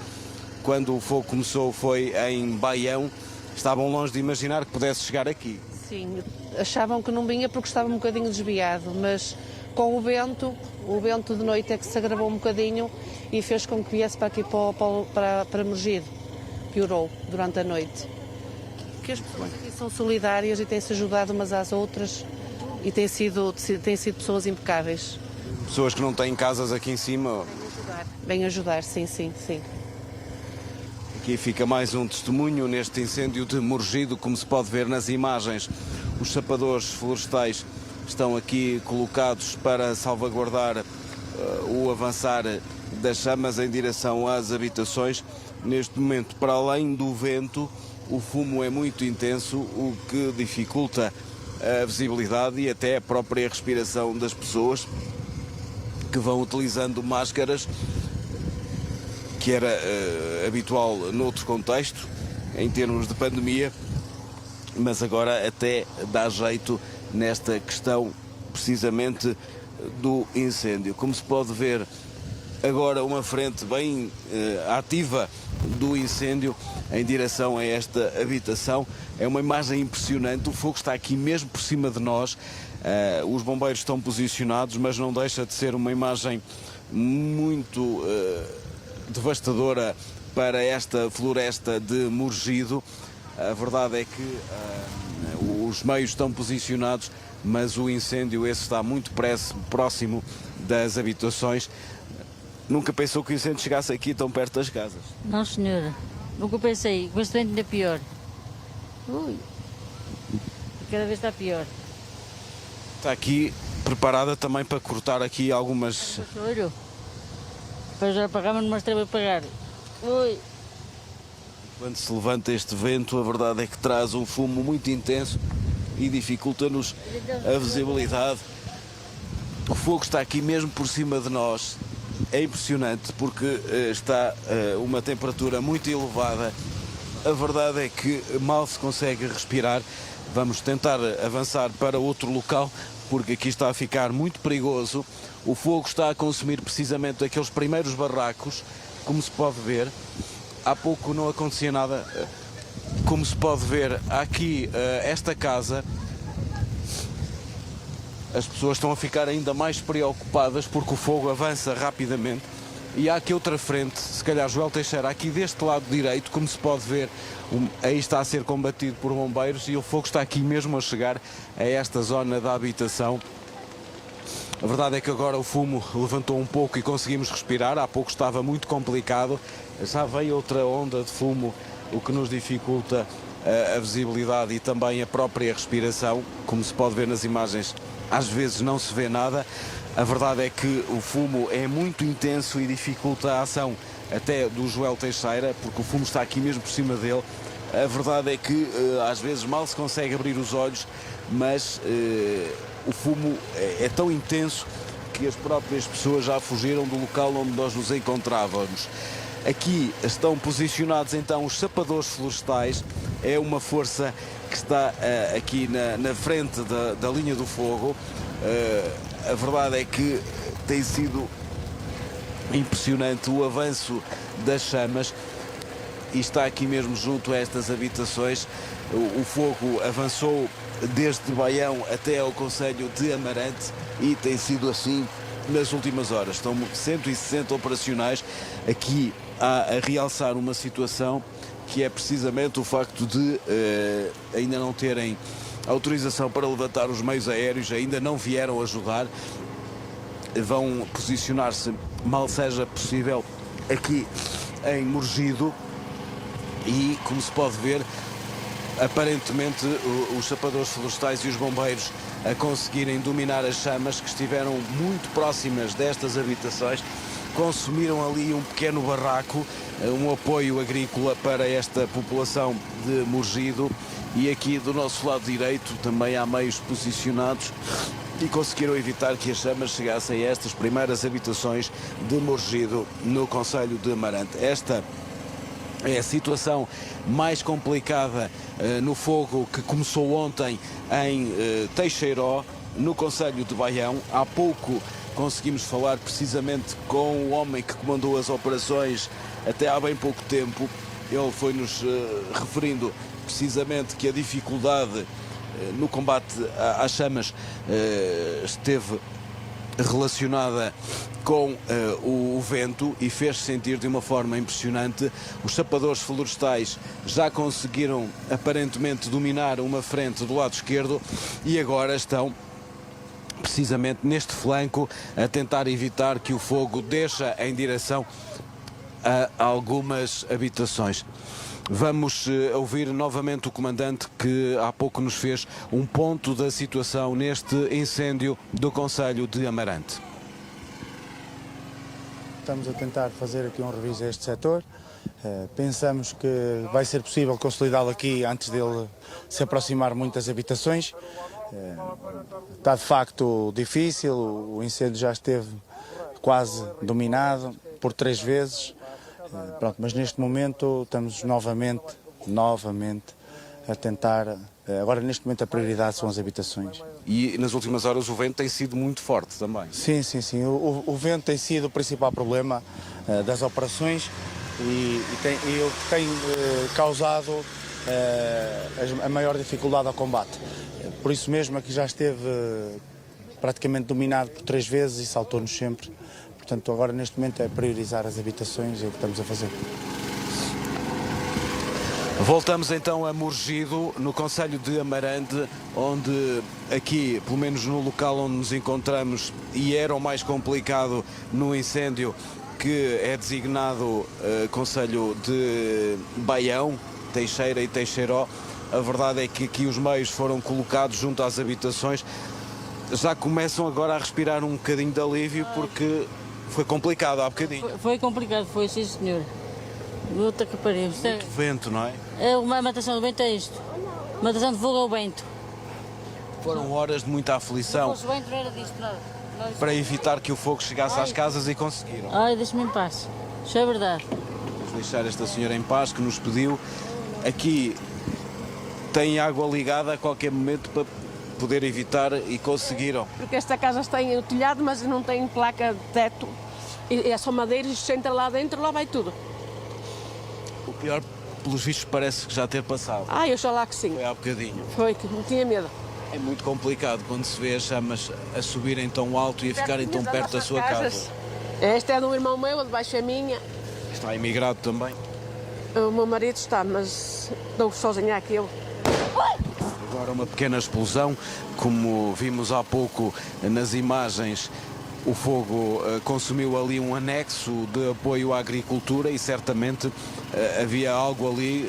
Quando o fogo começou foi em Baião. Estavam longe de imaginar que pudesse chegar aqui. Sim, achavam que não vinha porque estava um bocadinho desviado, mas com o vento de noite é que se agravou um bocadinho e fez com que viesse para aqui para Morgido. Piorou durante a noite. Que as pessoas aqui são solidárias e têm-se ajudado umas às outras e têm sido pessoas impecáveis. Pessoas que não têm casas aqui em cima. Bem ajudar, sim, sim, sim. Aqui fica mais um testemunho neste incêndio de Morgido, como se pode ver nas imagens. Os sapadores florestais estão aqui colocados para salvaguardar o avançar das chamas em direção às habitações. Neste momento, para além do vento, o fumo é muito intenso, o que dificulta a visibilidade e até a própria respiração das pessoas que vão utilizando máscaras, que era habitual noutro contexto, em termos de pandemia, mas agora até dá jeito nesta questão precisamente do incêndio. Como se pode ver, agora uma frente bem ativa do incêndio em direção a esta habitação. É uma imagem impressionante, o fogo está aqui mesmo por cima de nós. Os bombeiros estão posicionados, mas não deixa de ser uma imagem muito devastadora para esta floresta de Morgido. A verdade é que os meios estão posicionados, mas o incêndio esse está muito próximo das habitações. Nunca pensou que o incêndio chegasse aqui tão perto das casas? Não, senhora. Nunca pensei. Com este vento ainda pior. Ui. Cada vez está pior. Está aqui preparada também para cortar aqui algumas... Olho. Depois já apagamos numa estrela para pagar. Ui. Quando se levanta este vento, a verdade é que traz um fumo muito intenso e dificulta-nos a visibilidade. O fogo está aqui mesmo por cima de nós. É impressionante porque está uma temperatura muito elevada. A verdade é que mal se consegue respirar. Vamos tentar avançar para outro local porque aqui está a ficar muito perigoso. O fogo está a consumir precisamente aqueles primeiros barracos, como se pode ver. Há pouco não acontecia nada. Como se pode ver, há aqui esta casa. As pessoas estão a ficar ainda mais preocupadas porque o fogo avança rapidamente. E há aqui outra frente, se calhar Joel Teixeira, aqui deste lado direito, como se pode ver, aí está a ser combatido por bombeiros e o fogo está aqui mesmo a chegar a esta zona da habitação. A verdade é que agora o fumo levantou um pouco e conseguimos respirar. Há pouco estava muito complicado. Já veio outra onda de fumo, o que nos dificulta a visibilidade e também a própria respiração. Como se pode ver nas imagens, às vezes não se vê nada. A verdade é que o fumo é muito intenso e dificulta a ação até do Joel Teixeira, porque o fumo está aqui mesmo por cima dele. A verdade é que às vezes mal se consegue abrir os olhos, mas o fumo é tão intenso que as próprias pessoas já fugiram do local onde nós nos encontrávamos. Aqui estão posicionados então os sapadores florestais. É uma força que está aqui na frente da linha do fogo. A verdade é que tem sido impressionante o avanço das chamas e está aqui mesmo junto a estas habitações. O fogo avançou desde Baião até ao concelho de Amarante e tem sido assim nas últimas horas. Estão 160 operacionais aqui a realçar uma situação que é precisamente o facto de ainda não terem autorização para levantar os meios aéreos, ainda não vieram ajudar. Vão posicionar-se, mal seja possível, aqui em Morgido e, como se pode ver, aparentemente os sapadores florestais e os bombeiros a conseguirem dominar as chamas que estiveram muito próximas destas habitações, consumiram ali um pequeno barraco, um apoio agrícola para esta população de Morgido. E aqui do nosso lado direito também há meios posicionados e conseguiram evitar que as chamas chegassem a estas primeiras habitações de Morgido, no concelho de Amarante. Esta é a situação mais complicada no fogo que começou ontem em Teixeiró, no concelho de Baião. Há pouco conseguimos falar precisamente com o homem que comandou as operações até há bem pouco tempo. Ele foi-nos referindo precisamente que a dificuldade no combate às chamas esteve relacionada com o vento e fez-se sentir de uma forma impressionante. Os sapadores florestais já conseguiram aparentemente dominar uma frente do lado esquerdo e agora estão precisamente neste flanco a tentar evitar que o fogo deixe em direção a algumas habitações. Vamos ouvir novamente o comandante que há pouco nos fez um ponto da situação neste incêndio do concelho de Amarante. Estamos a tentar fazer aqui um reviso a este setor. Pensamos que vai ser possível consolidá-lo aqui antes dele se aproximar muito das habitações. Está de facto difícil, o incêndio já esteve quase dominado por 3 vezes. Pronto, mas neste momento estamos novamente a tentar. Agora, neste momento, a prioridade são as habitações. E nas últimas horas o vento tem sido muito forte também. Sim. O vento tem sido o principal problema das operações e tem causado a maior dificuldade ao combate. Por isso mesmo, aqui já esteve praticamente dominado por 3 vezes e saltou-nos sempre. Portanto, agora neste momento é priorizar as habitações e é o que estamos a fazer. Voltamos então a Morgido, no concelho de Amarante, onde aqui, pelo menos no local onde nos encontramos, e era o mais complicado no incêndio, que é designado concelho de Baião, Teixeira e Teixeiró. A verdade é que aqui os meios foram colocados junto às habitações. Já começam agora a respirar um bocadinho de alívio porque foi complicado há bocadinho. Foi complicado, foi, sim senhor. Luta que pariu. Muito vento, não é? Uma matação do vento é isto. Matação de fogo é o vento. Foram horas de muita aflição Se fosse o vento não era disto, nada. para evitar que o fogo chegasse às casas e conseguiram. Ai, deixa-me em paz. Isso é verdade. Vamos deixar esta senhora em paz que nos pediu. Aqui tem água ligada a qualquer momento para poder evitar e conseguiram. Porque esta casa tem o telhado, mas não tem placa de teto. E é só madeira e se entra lá dentro, lá vai tudo. O pior, pelos vistos, parece que já ter passado. Eu só lá que sim. Foi há bocadinho. Foi, que não tinha medo. É muito complicado quando se vê as chamas a subirem tão alto e a ficarem tão perto da sua casa. Esta é de um irmão meu, a de baixo é minha. Está imigrado também. O meu marido está, mas estou sozinha aqui. Agora uma pequena explosão, como vimos há pouco nas imagens. O fogo consumiu ali um anexo de apoio à agricultura e certamente havia algo ali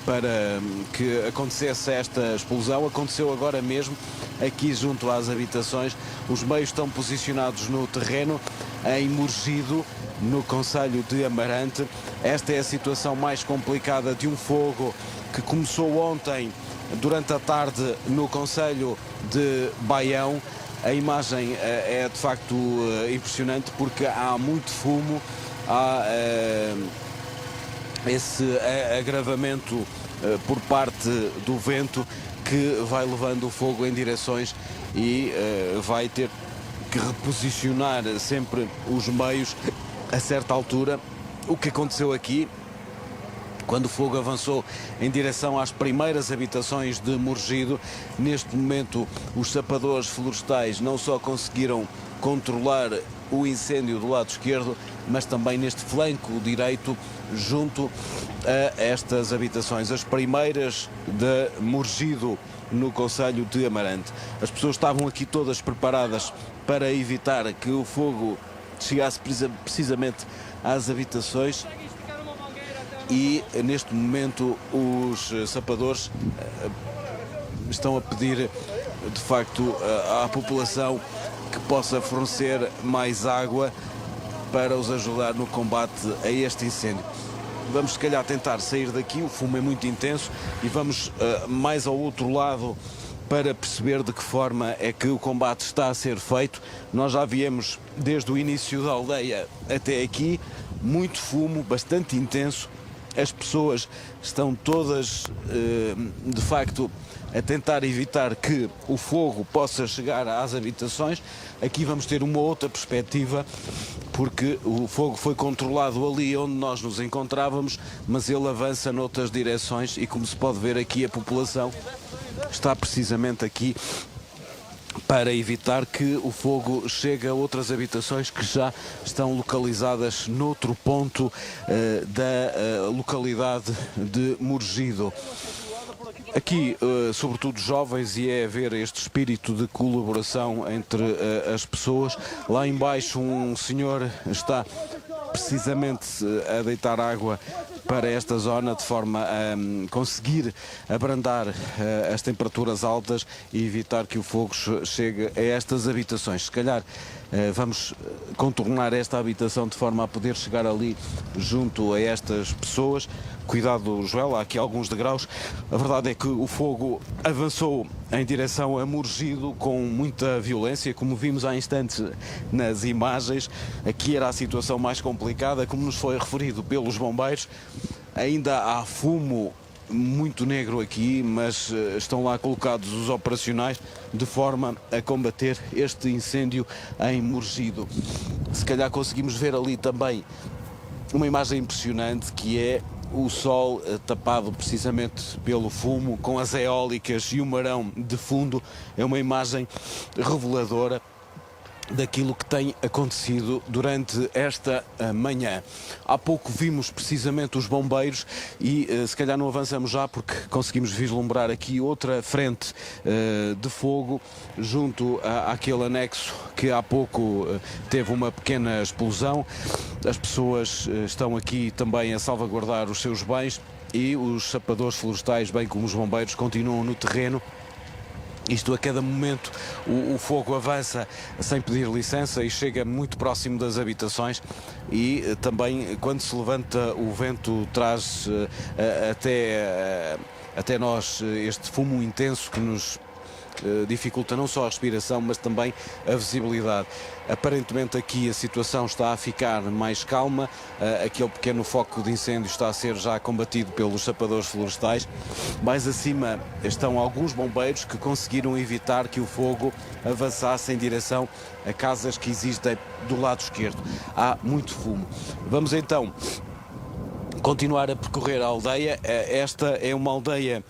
para que acontecesse esta explosão. Aconteceu agora mesmo aqui junto às habitações. Os meios estão posicionados no terreno em Morgido, no concelho de Amarante. Esta é a situação mais complicada de um fogo que começou ontem durante a tarde no concelho de Baião. A imagem é de facto impressionante porque há muito fumo, há esse agravamento por parte do vento que vai levando o fogo em direções e vai ter que reposicionar sempre os meios a certa altura. O que aconteceu aqui, quando o fogo avançou em direção às primeiras habitações de Morgido, neste momento os sapadores florestais não só conseguiram controlar o incêndio do lado esquerdo, mas também neste flanco direito, junto a estas habitações, as primeiras de Morgido, no concelho de Amarante. As pessoas estavam aqui todas preparadas para evitar que o fogo chegasse precisamente às habitações. E neste momento os sapadores estão a pedir de facto à população que possa fornecer mais água para os ajudar no combate a este incêndio. Vamos se calhar tentar sair daqui, o fumo é muito intenso, e vamos mais ao outro lado para perceber de que forma é que o combate está a ser feito. Nós já viemos desde o início da aldeia até aqui, muito fumo, bastante intenso. As pessoas estão todas, de facto, a tentar evitar que o fogo possa chegar às habitações. Aqui vamos ter uma outra perspectiva, porque o fogo foi controlado ali onde nós nos encontrávamos, mas ele avança noutras direções e, como se pode ver aqui, a população está precisamente aqui para evitar que o fogo chegue a outras habitações que já estão localizadas noutro ponto da localidade de Morgido. Aqui, sobretudo jovens, e é ver este espírito de colaboração entre as pessoas. Lá embaixo um senhor está precisamente a deitar água para esta zona de forma a conseguir abrandar as temperaturas altas e evitar que o fogo chegue a estas habitações. Se calhar vamos contornar esta habitação de forma a poder chegar ali junto a estas pessoas. Cuidado, Joel, há aqui alguns degraus. A verdade é que o fogo avançou em direção a Morgido com muita violência, como vimos há instantes nas imagens. Aqui era a situação mais complicada, como nos foi referido pelos bombeiros. Ainda há fumo muito negro aqui, mas estão lá colocados os operacionais de forma a combater este incêndio em Morgido. Se calhar conseguimos ver ali também uma imagem impressionante, que é o sol tapado precisamente pelo fumo, com as eólicas e o marão de fundo. É uma imagem reveladora daquilo que tem acontecido durante esta manhã. Há pouco vimos precisamente os bombeiros e se calhar não avançamos já porque conseguimos vislumbrar aqui outra frente de fogo junto àquele anexo que há pouco teve uma pequena explosão. As pessoas estão aqui também a salvaguardar os seus bens e os sapadores florestais, bem como os bombeiros, continuam no terreno. Isto, a cada momento o fogo avança sem pedir licença e chega muito próximo das habitações, e também quando se levanta o vento traz até nós este fumo intenso que nos dificulta não só a respiração, mas também a visibilidade. Aparentemente aqui a situação está a ficar mais calma, aquele pequeno foco de incêndio está a ser já combatido pelos sapadores florestais. Mais acima estão alguns bombeiros que conseguiram evitar que o fogo avançasse em direção a casas que existem do lado esquerdo. Há muito fumo. Vamos então continuar a percorrer a aldeia. Esta é uma aldeia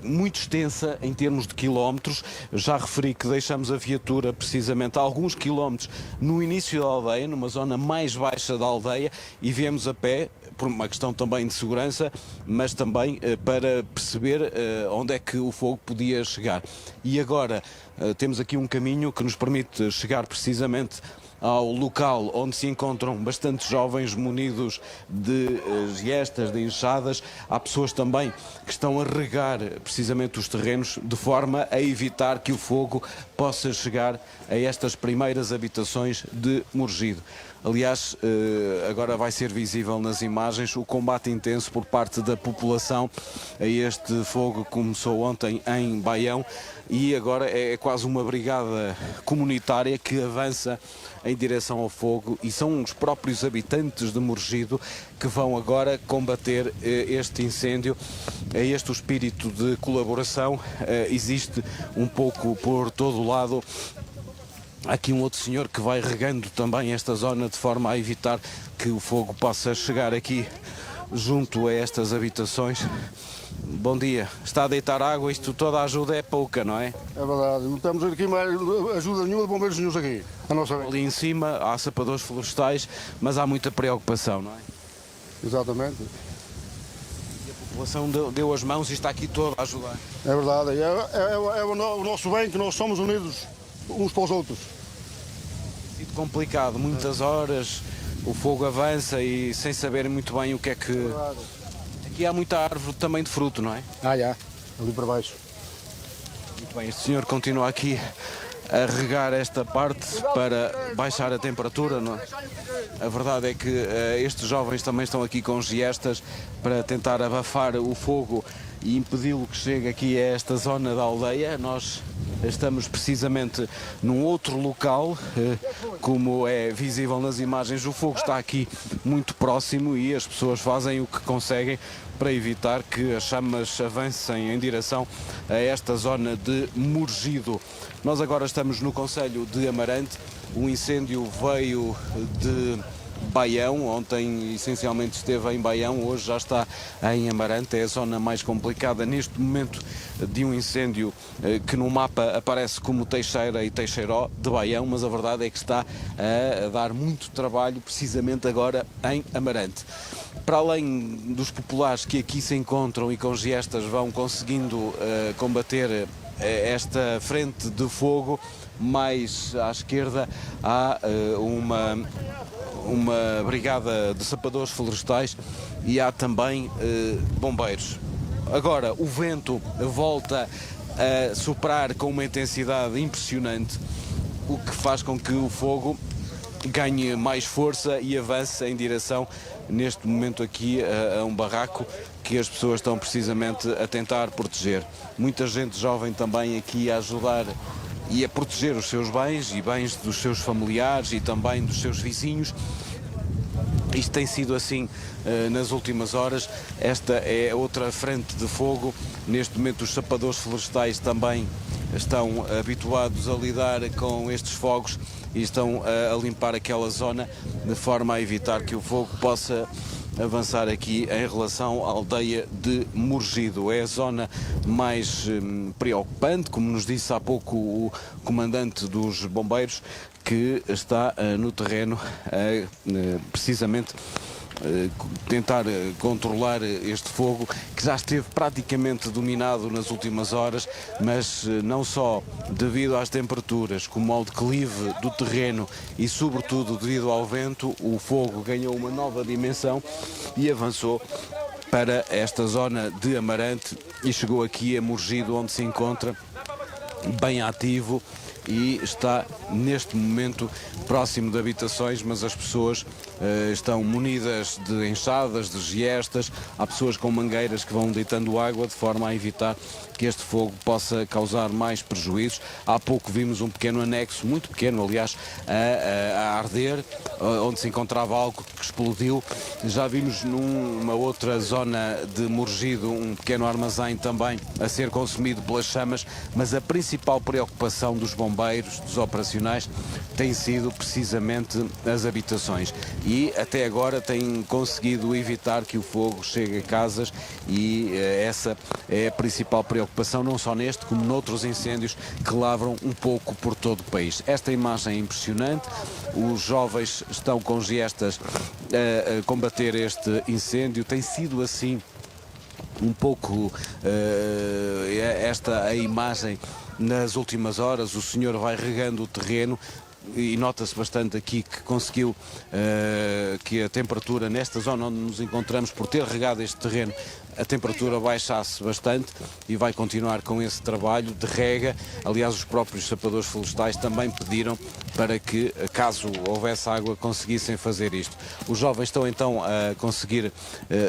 muito extensa em termos de quilómetros. Já referi que deixamos a viatura precisamente a alguns quilómetros no início da aldeia, numa zona mais baixa da aldeia, e viemos a pé por uma questão também de segurança, mas também para perceber onde é que o fogo podia chegar. E agora temos aqui um caminho que nos permite chegar precisamente ao local onde se encontram bastantes jovens munidos de giestas, de enxadas. Há pessoas também que estão a regar precisamente os terrenos de forma a evitar que o fogo possa chegar a estas primeiras habitações de Morgido. Aliás, agora vai ser visível nas imagens o combate intenso por parte da população a este fogo que começou ontem em Baião, e agora é quase uma brigada comunitária que avança em direção ao fogo, e são os próprios habitantes de Morgido que vão agora combater este incêndio. É este o espírito de colaboração, existe um pouco por todo o lado. Há aqui um outro senhor que vai regando também esta zona de forma a evitar que o fogo possa chegar aqui junto a estas habitações. Bom dia. Está a deitar água, isto toda a ajuda é pouca, não é? É verdade, não temos aqui mais ajuda nenhuma de bombeiros nenhums aqui. A nossa... Ali em cima há sapadores florestais, mas há muita preocupação, não é? Exatamente. E a população deu as mãos e está aqui toda a ajudar. É verdade, é o nosso bem, que nós somos unidos uns para os outros. Tem sido complicado, muitas horas, o fogo avança e sem saber muito bem o que é que... Aqui há muita árvore também de fruto, não é? Já, ali para baixo. Muito bem, este senhor continua aqui a regar esta parte para baixar a temperatura, não é? A verdade é que estes jovens também estão aqui com giestas para tentar abafar o fogo e impedi-lo que chegue aqui a esta zona da aldeia. Nós estamos precisamente num outro local, como é visível nas imagens, o fogo está aqui muito próximo e as pessoas fazem o que conseguem para evitar que as chamas avancem em direção a esta zona de Morgido. Nós agora estamos no concelho de Amarante. O incêndio veio de Baião. Ontem essencialmente esteve em Baião, hoje já está em Amarante. É a zona mais complicada neste momento de um incêndio que no mapa aparece como Teixeira e Teixeiró de Baião, mas a verdade é que está a dar muito trabalho precisamente agora em Amarante. Para além dos populares que aqui se encontram e com gestas vão conseguindo combater esta frente de fogo, mais à esquerda há uma brigada de sapadores florestais e há também bombeiros. Agora o vento volta a soprar com uma intensidade impressionante, o que faz com que o fogo ganhe mais força e avance em direção, neste momento aqui, a um barraco que as pessoas estão precisamente a tentar proteger. Muita gente jovem também aqui a ajudar e a proteger os seus bens e bens dos seus familiares e também dos seus vizinhos. Isto tem sido assim nas últimas horas. Esta é outra frente de fogo. Neste momento os sapadores florestais também estão habituados a lidar com estes fogos e estão a limpar aquela zona de forma a evitar que o fogo possa avançar aqui em relação à aldeia de Morgido. É a zona mais preocupante, como nos disse há pouco o comandante dos bombeiros, que está no terreno precisamente tentar controlar este fogo que já esteve praticamente dominado nas últimas horas, mas não só devido às temperaturas, como ao declive do terreno e sobretudo devido ao vento, o fogo ganhou uma nova dimensão e avançou para esta zona de Amarante e chegou aqui a Morgido, onde se encontra bem ativo e está neste momento próximo de habitações, mas as pessoas estão munidas de enxadas, de giestas, há pessoas com mangueiras que vão deitando água de forma a evitar que este fogo possa causar mais prejuízos. Há pouco vimos um pequeno anexo, muito pequeno aliás, a arder, onde se encontrava algo que explodiu. Já vimos numa outra zona de Morgido um pequeno armazém também a ser consumido pelas chamas, mas a principal preocupação dos bombeiros, dos operacionais, tem sido precisamente as habitações. E até agora têm conseguido evitar que o fogo chegue a casas e essa é a principal preocupação, não só neste como noutros incêndios que lavram um pouco por todo o país. Esta imagem é impressionante, os jovens estão com gestas a combater este incêndio, tem sido assim um pouco esta a imagem nas últimas horas. O senhor vai regando o terreno e nota-se bastante aqui que conseguiu que a temperatura nesta zona onde nos encontramos, por ter regado este terreno, a temperatura baixasse bastante e vai continuar com esse trabalho de rega. Aliás, os próprios sapadores florestais também pediram para que, caso houvesse água, conseguissem fazer isto. Os jovens estão então a conseguir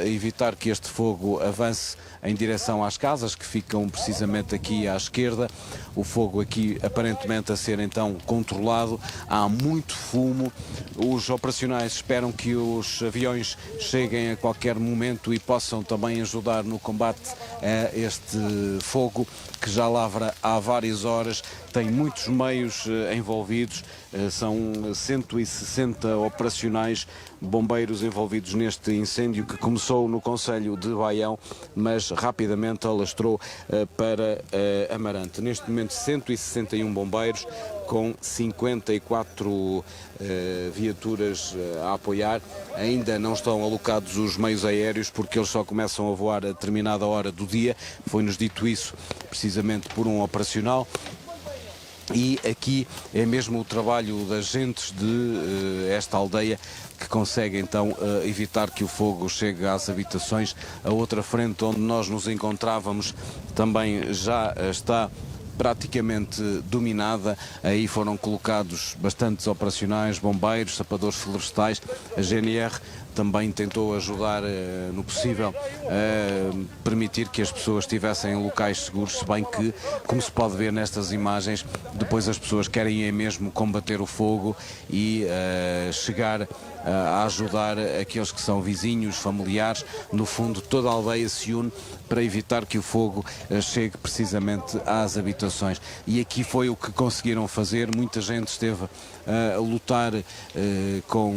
evitar que este fogo avance em direção às casas, que ficam precisamente aqui à esquerda. O fogo aqui aparentemente a ser então controlado. Há muito fumo. Os operacionais esperam que os aviões cheguem a qualquer momento e possam também ajudar no combate a este fogo que já lavra há várias horas. Tem muitos meios envolvidos, são 160 operacionais bombeiros envolvidos neste incêndio que começou no concelho de Baião, mas rapidamente alastrou para Amarante. Neste momento 161 bombeiros com 54 viaturas a apoiar. Ainda não estão alocados os meios aéreos porque eles só começam a voar a determinada hora do dia. Foi-nos dito isso precisamente por um operacional. E aqui é mesmo o trabalho das gentes de esta aldeia que consegue então evitar que o fogo chegue às habitações. A outra frente onde nós nos encontrávamos também já está praticamente dominada. Aí foram colocados bastantes operacionais, bombeiros, sapadores florestais. A GNR também tentou ajudar no possível a permitir que as pessoas estivessem em locais seguros, se bem que, como se pode ver nestas imagens, depois as pessoas querem mesmo combater o fogo e chegar a ajudar aqueles que são vizinhos, familiares. No fundo, toda a aldeia se une para evitar que o fogo chegue precisamente às habitações. E aqui foi o que conseguiram fazer. Muita gente esteve a lutar com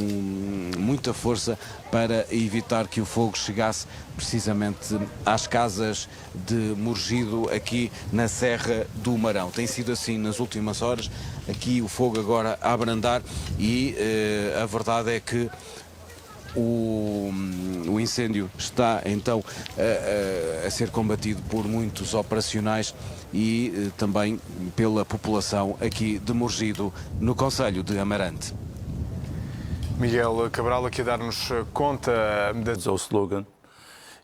muita força para evitar que o fogo chegasse precisamente às casas de Morgido, aqui na Serra do Marão. Tem sido assim nas últimas horas, aqui o fogo agora a abrandar e a verdade é que o incêndio está então a ser combatido por muitos operacionais e também pela população aqui de Morgido, no concelho de Amarante. Miguel Cabral aqui a dar-nos conta ao slogan,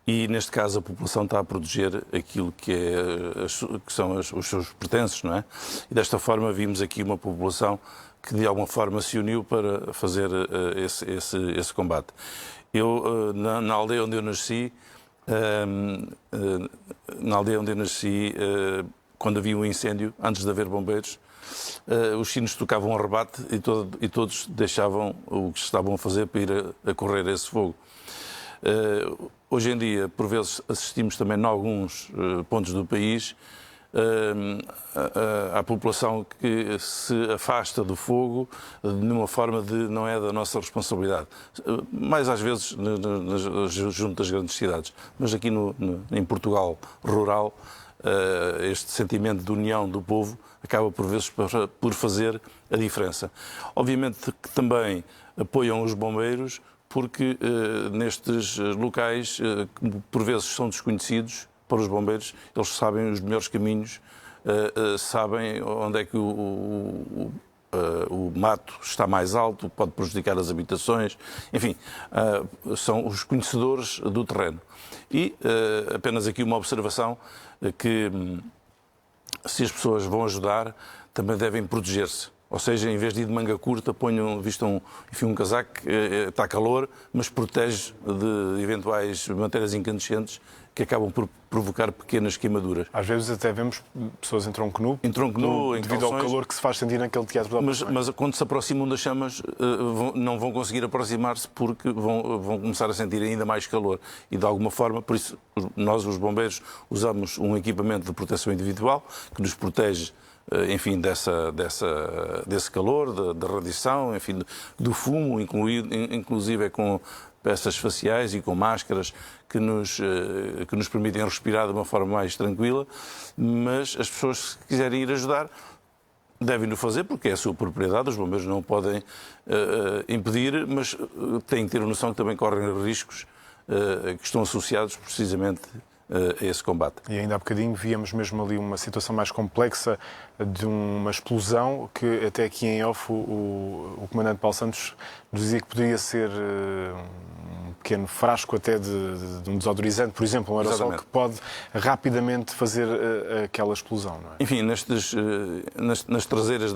e neste caso a população está a proteger aquilo que são os seus pertences, não é? E desta forma vimos aqui uma população que de alguma forma se uniu para fazer esse combate. Eu, na aldeia onde eu nasci, quando havia um incêndio, antes de haver bombeiros, os sinos tocavam um rebate e todos deixavam o que estavam a fazer para ir a correr esse fogo. Hoje em dia, por vezes, assistimos também em alguns pontos do país à população que se afasta do fogo numa forma de não é da nossa responsabilidade. Mais às vezes junto das grandes cidades. Mas aqui em Portugal rural, este sentimento de união do povo acaba por vezes por fazer a diferença. Obviamente que também apoiam os bombeiros, porque nestes locais, que por vezes são desconhecidos para os bombeiros, eles sabem os melhores caminhos, sabem onde é que o mato está mais alto, pode prejudicar as habitações, enfim, são os conhecedores do terreno. E apenas aqui uma observação, que se as pessoas vão ajudar, também devem proteger-se. Ou seja, em vez de ir de manga curta, vistam um casaco, está calor, mas protege de eventuais matérias incandescentes que acabam por provocar pequenas queimaduras. Às vezes até vemos pessoas em tronco nu, devido ao calor que se faz sentir naquele teatro de operações. Mas quando se aproximam das chamas, não vão conseguir aproximar-se porque vão começar a sentir ainda mais calor. E de alguma forma, por isso, nós, os bombeiros, usamos um equipamento de proteção individual que nos protege, enfim, desse calor, da radiação, enfim, do fumo, inclusive com peças faciais e com máscaras que nos permitem respirar de uma forma mais tranquila, mas as pessoas, se quiserem ir ajudar, devem-no fazer porque é a sua propriedade, os bombeiros não podem impedir, mas têm que ter a noção que também correm riscos que estão associados precisamente a esse combate. E ainda há bocadinho víamos mesmo ali uma situação mais complexa de uma explosão que até aqui em off o comandante Paulo Santos nos dizia que poderia ser um pequeno frasco até de um desodorizante, por exemplo, um aerossol que pode rapidamente fazer aquela explosão, não é? Enfim, nas traseiras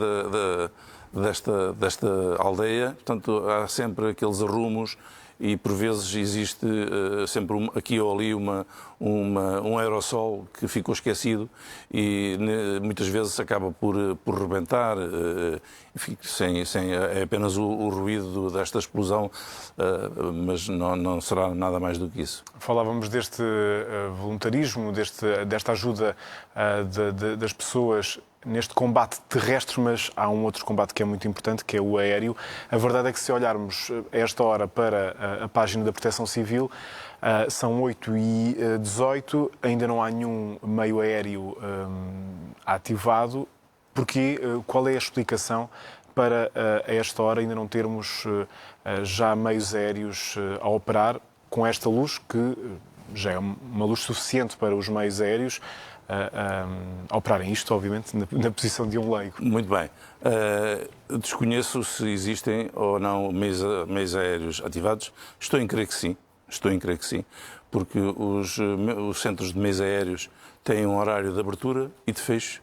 desta aldeia, portanto, há sempre aqueles arrumos e por vezes existe sempre aqui ou ali um aerossol que ficou esquecido e muitas vezes acaba por rebentar, enfim, é apenas o ruído desta explosão, mas não será nada mais do que isso. Falávamos deste voluntarismo, desta ajuda das pessoas neste combate terrestre, mas há um outro combate que é muito importante, que é o aéreo. A verdade é que se olharmos a esta hora para a página da Proteção Civil, são 8h18, ainda não há nenhum meio aéreo ativado. Porquê? Qual é a explicação para a esta hora ainda não termos já meios aéreos a operar com esta luz, que já é uma luz suficiente para os meios aéreos a operarem isto, obviamente, na posição de um leigo? Muito bem. Desconheço se existem ou não meios aéreos ativados. Estou em crer que sim, porque os centros de meios aéreos têm um horário de abertura e de fecho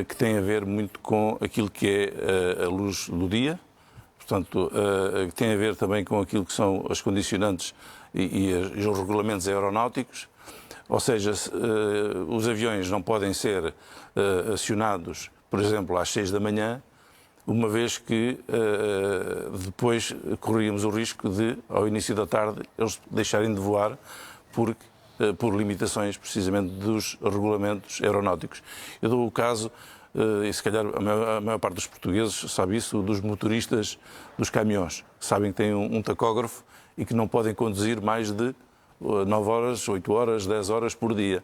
que tem a ver muito com aquilo que é a luz do dia, portanto, que tem a ver também com aquilo que são as condicionantes e os regulamentos aeronáuticos. Ou seja, os aviões não podem ser acionados, por exemplo, às 6 da manhã, uma vez que depois corríamos o risco de, ao início da tarde, eles deixarem de voar por limitações, precisamente, dos regulamentos aeronáuticos. Eu dou o caso, e se calhar a maior parte dos portugueses sabe isso, dos motoristas dos caminhões. Sabem que têm um tacógrafo e que não podem conduzir mais de 9 horas, 8 horas, 10 horas por dia.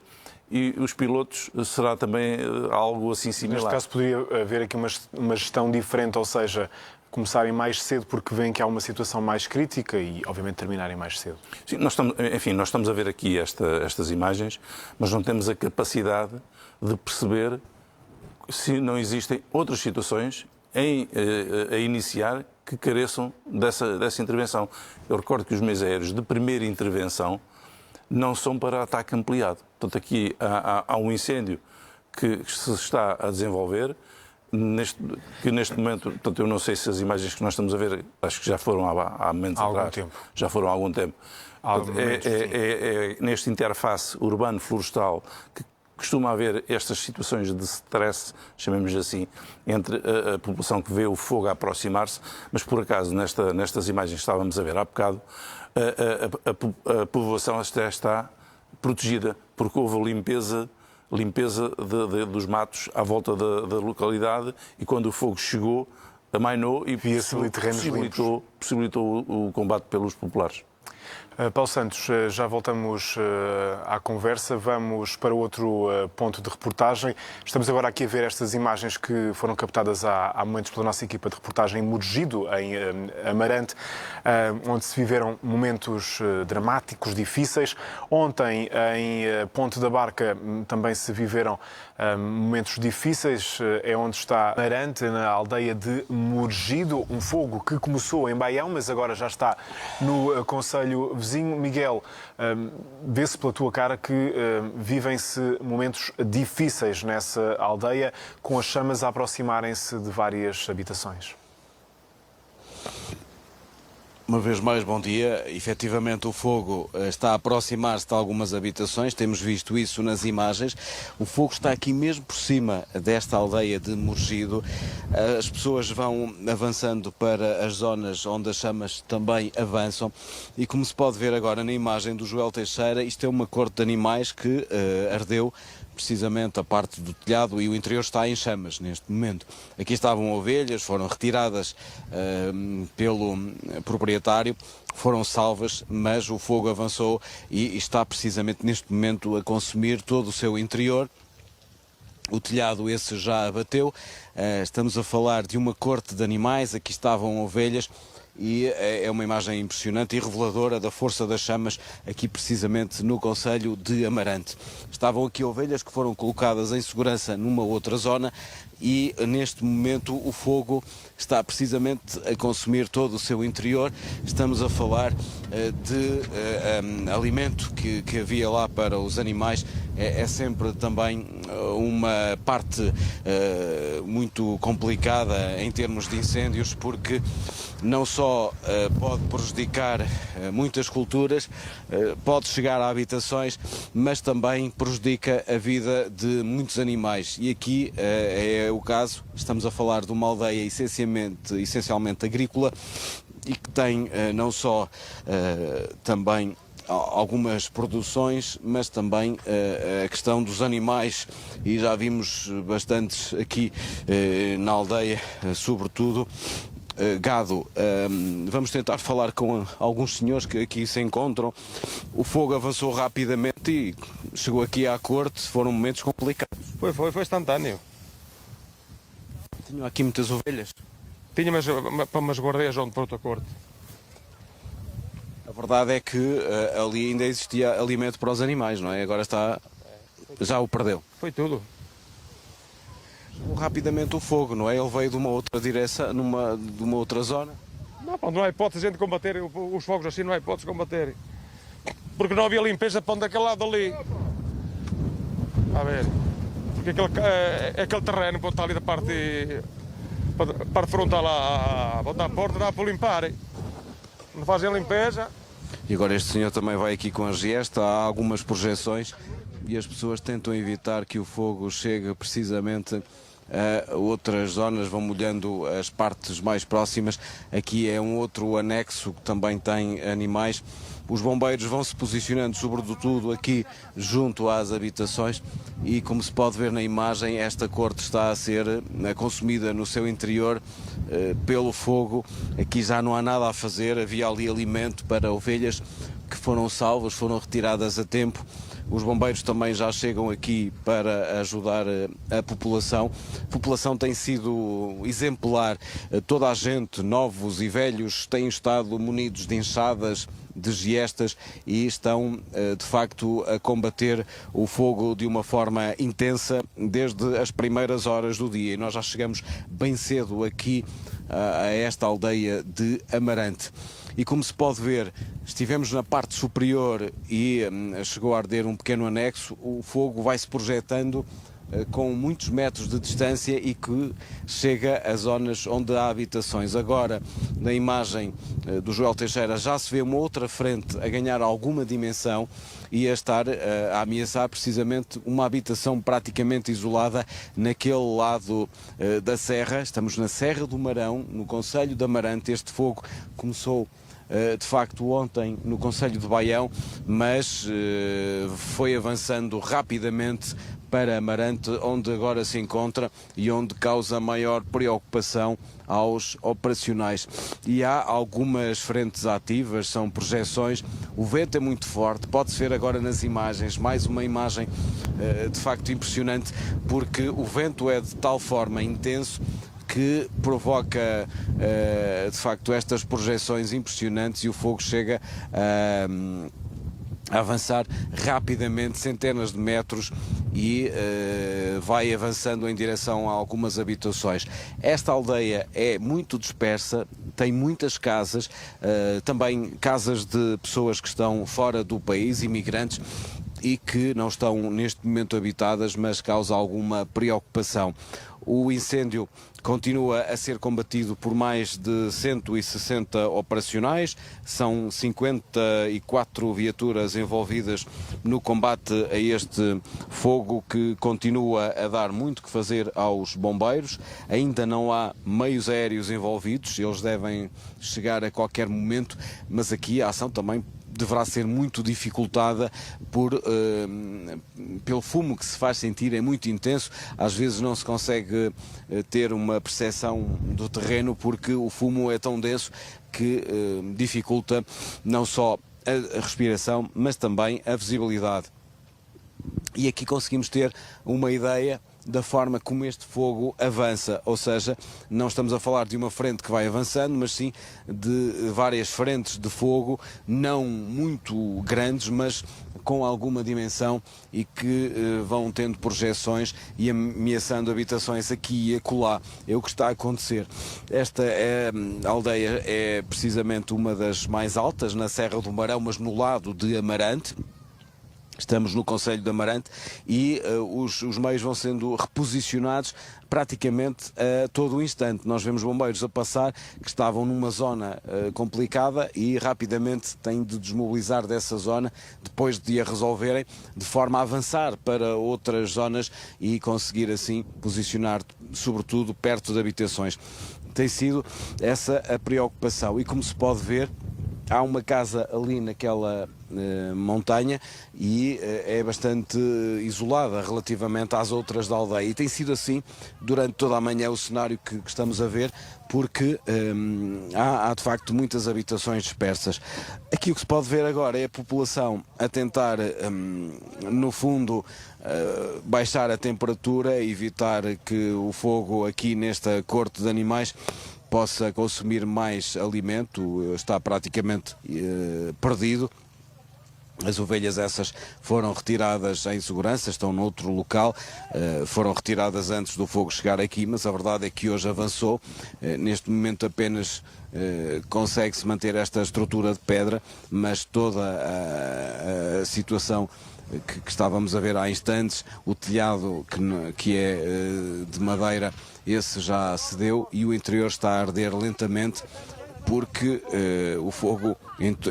E os pilotos será também algo assim similar. Neste caso poderia haver aqui uma gestão diferente, ou seja, começarem mais cedo porque veem que há uma situação mais crítica e, obviamente, terminarem mais cedo. Sim, nós estamos a ver aqui estas imagens, mas não temos a capacidade de perceber se não existem outras situações a iniciar que careçam dessa intervenção. Eu recordo que os meios aéreos de primeira intervenção não são para ataque ampliado. Portanto, aqui há um incêndio que se está a desenvolver, que neste momento, portanto, eu não sei se as imagens que nós estamos a ver, acho que já foram há momentos atrás. Já foram há algum tempo. Neste interface urbano-florestal que costuma haver estas situações de stress, chamemos assim, entre a população que vê o fogo a aproximar-se, mas por acaso nestas imagens que estávamos a ver há bocado, a população está protegida, porque houve limpeza dos matos à volta da localidade e quando o fogo chegou, amainou e possibilitou o combate pelos populares. Paulo Santos, já voltamos à conversa. Vamos para outro ponto de reportagem. Estamos agora aqui a ver estas imagens que foram captadas há momentos pela nossa equipa de reportagem em Mugido, em Amarante, onde se viveram momentos dramáticos, difíceis. Ontem, em Ponte da Barca, também se viveram momentos difíceis. É onde está Amarante, na aldeia de Mugido, um fogo que começou em Baião, mas agora já está no concelho vizinho. Miguel, vê-se pela tua cara que vivem-se momentos difíceis nessa aldeia, com as chamas a aproximarem-se de várias habitações. Uma vez mais, bom dia. Efetivamente, o fogo está a aproximar-se de algumas habitações, temos visto isso nas imagens. O fogo está aqui mesmo por cima desta aldeia de Mugido. As pessoas vão avançando para as zonas onde as chamas também avançam. E como se pode ver agora na imagem do Joel Teixeira, isto é uma corte de animais que ardeu precisamente a parte do telhado e o interior está em chamas neste momento. Aqui estavam ovelhas, foram retiradas pelo proprietário, foram salvas, mas o fogo avançou e está precisamente neste momento a consumir todo o seu interior. O telhado esse já abateu, estamos a falar de uma corte de animais, aqui estavam ovelhas. E é uma imagem impressionante e reveladora da força das chamas aqui precisamente no concelho de Amarante. Estavam aqui ovelhas que foram colocadas em segurança numa outra zona e neste momento o fogo está precisamente a consumir todo o seu interior. Estamos a falar de alimento que havia lá para os animais. É sempre também uma parte muito complicada em termos de incêndios, porque não só pode prejudicar muitas culturas, pode chegar a habitações, mas também prejudica a vida de muitos animais. E aqui é o caso, estamos a falar de uma aldeia essencialmente agrícola e que tem não só também algumas produções, mas também a questão dos animais, e já vimos bastantes aqui na aldeia, sobretudo gado. Vamos tentar falar com alguns senhores que aqui se encontram. O fogo avançou rapidamente e chegou aqui à corte, foram momentos complicados. Foi instantâneo. Tinham aqui muitas ovelhas? Tinha, mas guardei onde para outra corte. A verdade é que ali ainda existia alimento para os animais, não é? Agora já o perdeu. Foi tudo. Chegou rapidamente o fogo, não é? Ele veio de uma outra direção, de uma outra zona. Não há hipótese de combater os fogos assim, não há hipótese de combater. Porque não havia limpeza para daquele lado ali. A ver, porque aquele terreno pode estar ali da parte frontal à porta, dá para limpar. Não fazem limpeza. E agora este senhor também vai aqui com a giesta, há algumas projeções e as pessoas tentam evitar que o fogo chegue precisamente a outras zonas, vão molhando as partes mais próximas. Aqui é um outro anexo que também tem animais. Os bombeiros vão se posicionando sobretudo aqui junto às habitações e, como se pode ver na imagem, esta corte está a ser consumida no seu interior pelo fogo. Aqui já não há nada a fazer, havia ali alimento para ovelhas que foram salvas, foram retiradas a tempo. Os bombeiros também já chegam aqui para ajudar a população. A população tem sido exemplar. Toda a gente, novos e velhos, têm estado munidos de enxadas, de giestas e estão, de facto, a combater o fogo de uma forma intensa desde as primeiras horas do dia. E nós já chegamos bem cedo aqui a esta aldeia de Amarante. E como se pode ver, estivemos na parte superior e chegou a arder um pequeno anexo. O fogo vai-se projetando com muitos metros de distância e que chega a zonas onde há habitações. Agora, na imagem do Joel Teixeira, já se vê uma outra frente a ganhar alguma dimensão e a estar a ameaçar precisamente uma habitação praticamente isolada naquele lado da serra. Estamos na Serra do Marão, no concelho de Amarante. Este fogo começou de facto ontem no concelho de Baião, mas foi avançando rapidamente para Amarante, onde agora se encontra e onde causa maior preocupação aos operacionais. E há algumas frentes ativas, são projeções, o vento é muito forte, pode-se ver agora nas imagens, mais uma imagem de facto impressionante, porque o vento é de tal forma intenso que provoca de facto estas projeções impressionantes e o fogo chega a avançar rapidamente, centenas de metros, e vai avançando em direção a algumas habitações. Esta aldeia é muito dispersa, tem muitas casas, também casas de pessoas que estão fora do país, imigrantes, e que não estão neste momento habitadas, mas causa alguma preocupação. O incêndio continua a ser combatido por mais de 160 operacionais, são 54 viaturas envolvidas no combate a este fogo que continua a dar muito que fazer aos bombeiros. Ainda não há meios aéreos envolvidos, eles devem chegar a qualquer momento, mas aqui a ação também deverá ser muito dificultada pelo fumo que se faz sentir, é muito intenso, às vezes não se consegue ter uma percepção do terreno porque o fumo é tão denso que dificulta não só a respiração, mas também a visibilidade. E aqui conseguimos ter uma ideia da forma como este fogo avança, ou seja, não estamos a falar de uma frente que vai avançando, mas sim de várias frentes de fogo, não muito grandes, mas com alguma dimensão e que vão tendo projeções e ameaçando habitações aqui e acolá. É o que está a acontecer. Esta aldeia é precisamente uma das mais altas na Serra do Marão, mas no lado de Amarante. Estamos no concelho de Amarante e os meios vão sendo reposicionados praticamente a todo o instante. Nós vemos bombeiros a passar que estavam numa zona complicada e rapidamente têm de desmobilizar dessa zona depois de a resolverem, de forma a avançar para outras zonas e conseguir assim posicionar sobretudo perto de habitações. Tem sido essa a preocupação e, como se pode ver, há uma casa ali naquela montanha e é bastante isolada relativamente às outras da aldeia. E tem sido assim durante toda a manhã o cenário que estamos a ver, porque há de facto muitas habitações dispersas. Aqui o que se pode ver agora é a população a tentar, no fundo, baixar a temperatura, evitar que o fogo aqui nesta corte de animais possa consumir mais alimento, está praticamente perdido. As ovelhas essas foram retiradas em segurança, estão noutro local, foram retiradas antes do fogo chegar aqui, mas a verdade é que hoje avançou. Neste momento apenas consegue-se manter esta estrutura de pedra, mas toda a situação que estávamos a ver há instantes, o telhado que é de madeira, esse já cedeu e o interior está a arder lentamente. porque o fogo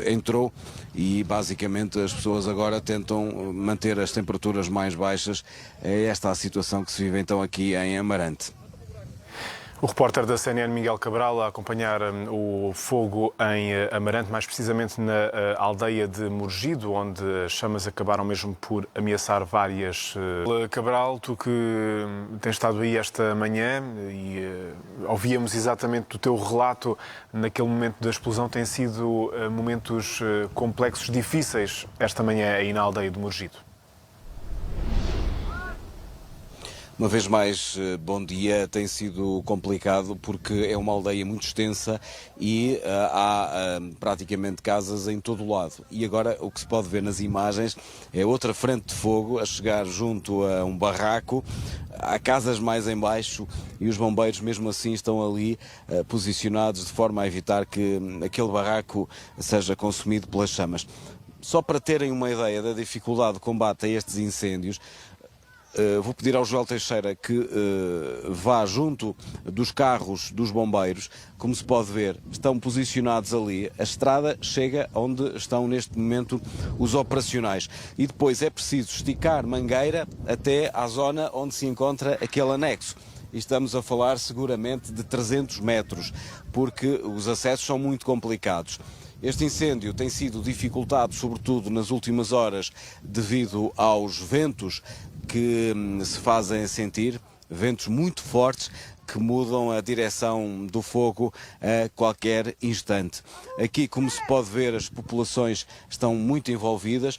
entrou e basicamente as pessoas agora tentam manter as temperaturas mais baixas. É esta a situação que se vive então aqui em Amarante. O repórter da CNN, Miguel Cabral, a acompanhar o fogo em Amarante, mais precisamente na aldeia de Morgido, onde as chamas acabaram mesmo por ameaçar várias... Cabral, tu que tens estado aí esta manhã e ouvíamos exatamente do teu relato naquele momento da explosão, têm sido momentos complexos, difíceis esta manhã aí na aldeia de Morgido. Uma vez mais, bom dia. Tem sido complicado porque é uma aldeia muito extensa e há praticamente casas em todo o lado. E agora o que se pode ver nas imagens é outra frente de fogo a chegar junto a um barraco. Há casas mais em baixo e os bombeiros mesmo assim estão ali posicionados de forma a evitar que aquele barraco seja consumido pelas chamas. Só para terem uma ideia da dificuldade de combate a estes incêndios, vou pedir ao Joel Teixeira que vá junto dos carros dos bombeiros. Como se pode ver, estão posicionados ali. A estrada chega onde estão neste momento os operacionais. E depois é preciso esticar mangueira até à zona onde se encontra aquele anexo. E estamos a falar seguramente de 300 metros, porque os acessos são muito complicados. Este incêndio tem sido dificultado, sobretudo nas últimas horas, devido aos ventos que se fazem sentir, ventos muito fortes que mudam a direção do fogo a qualquer instante. Aqui, como se pode ver, as populações estão muito envolvidas.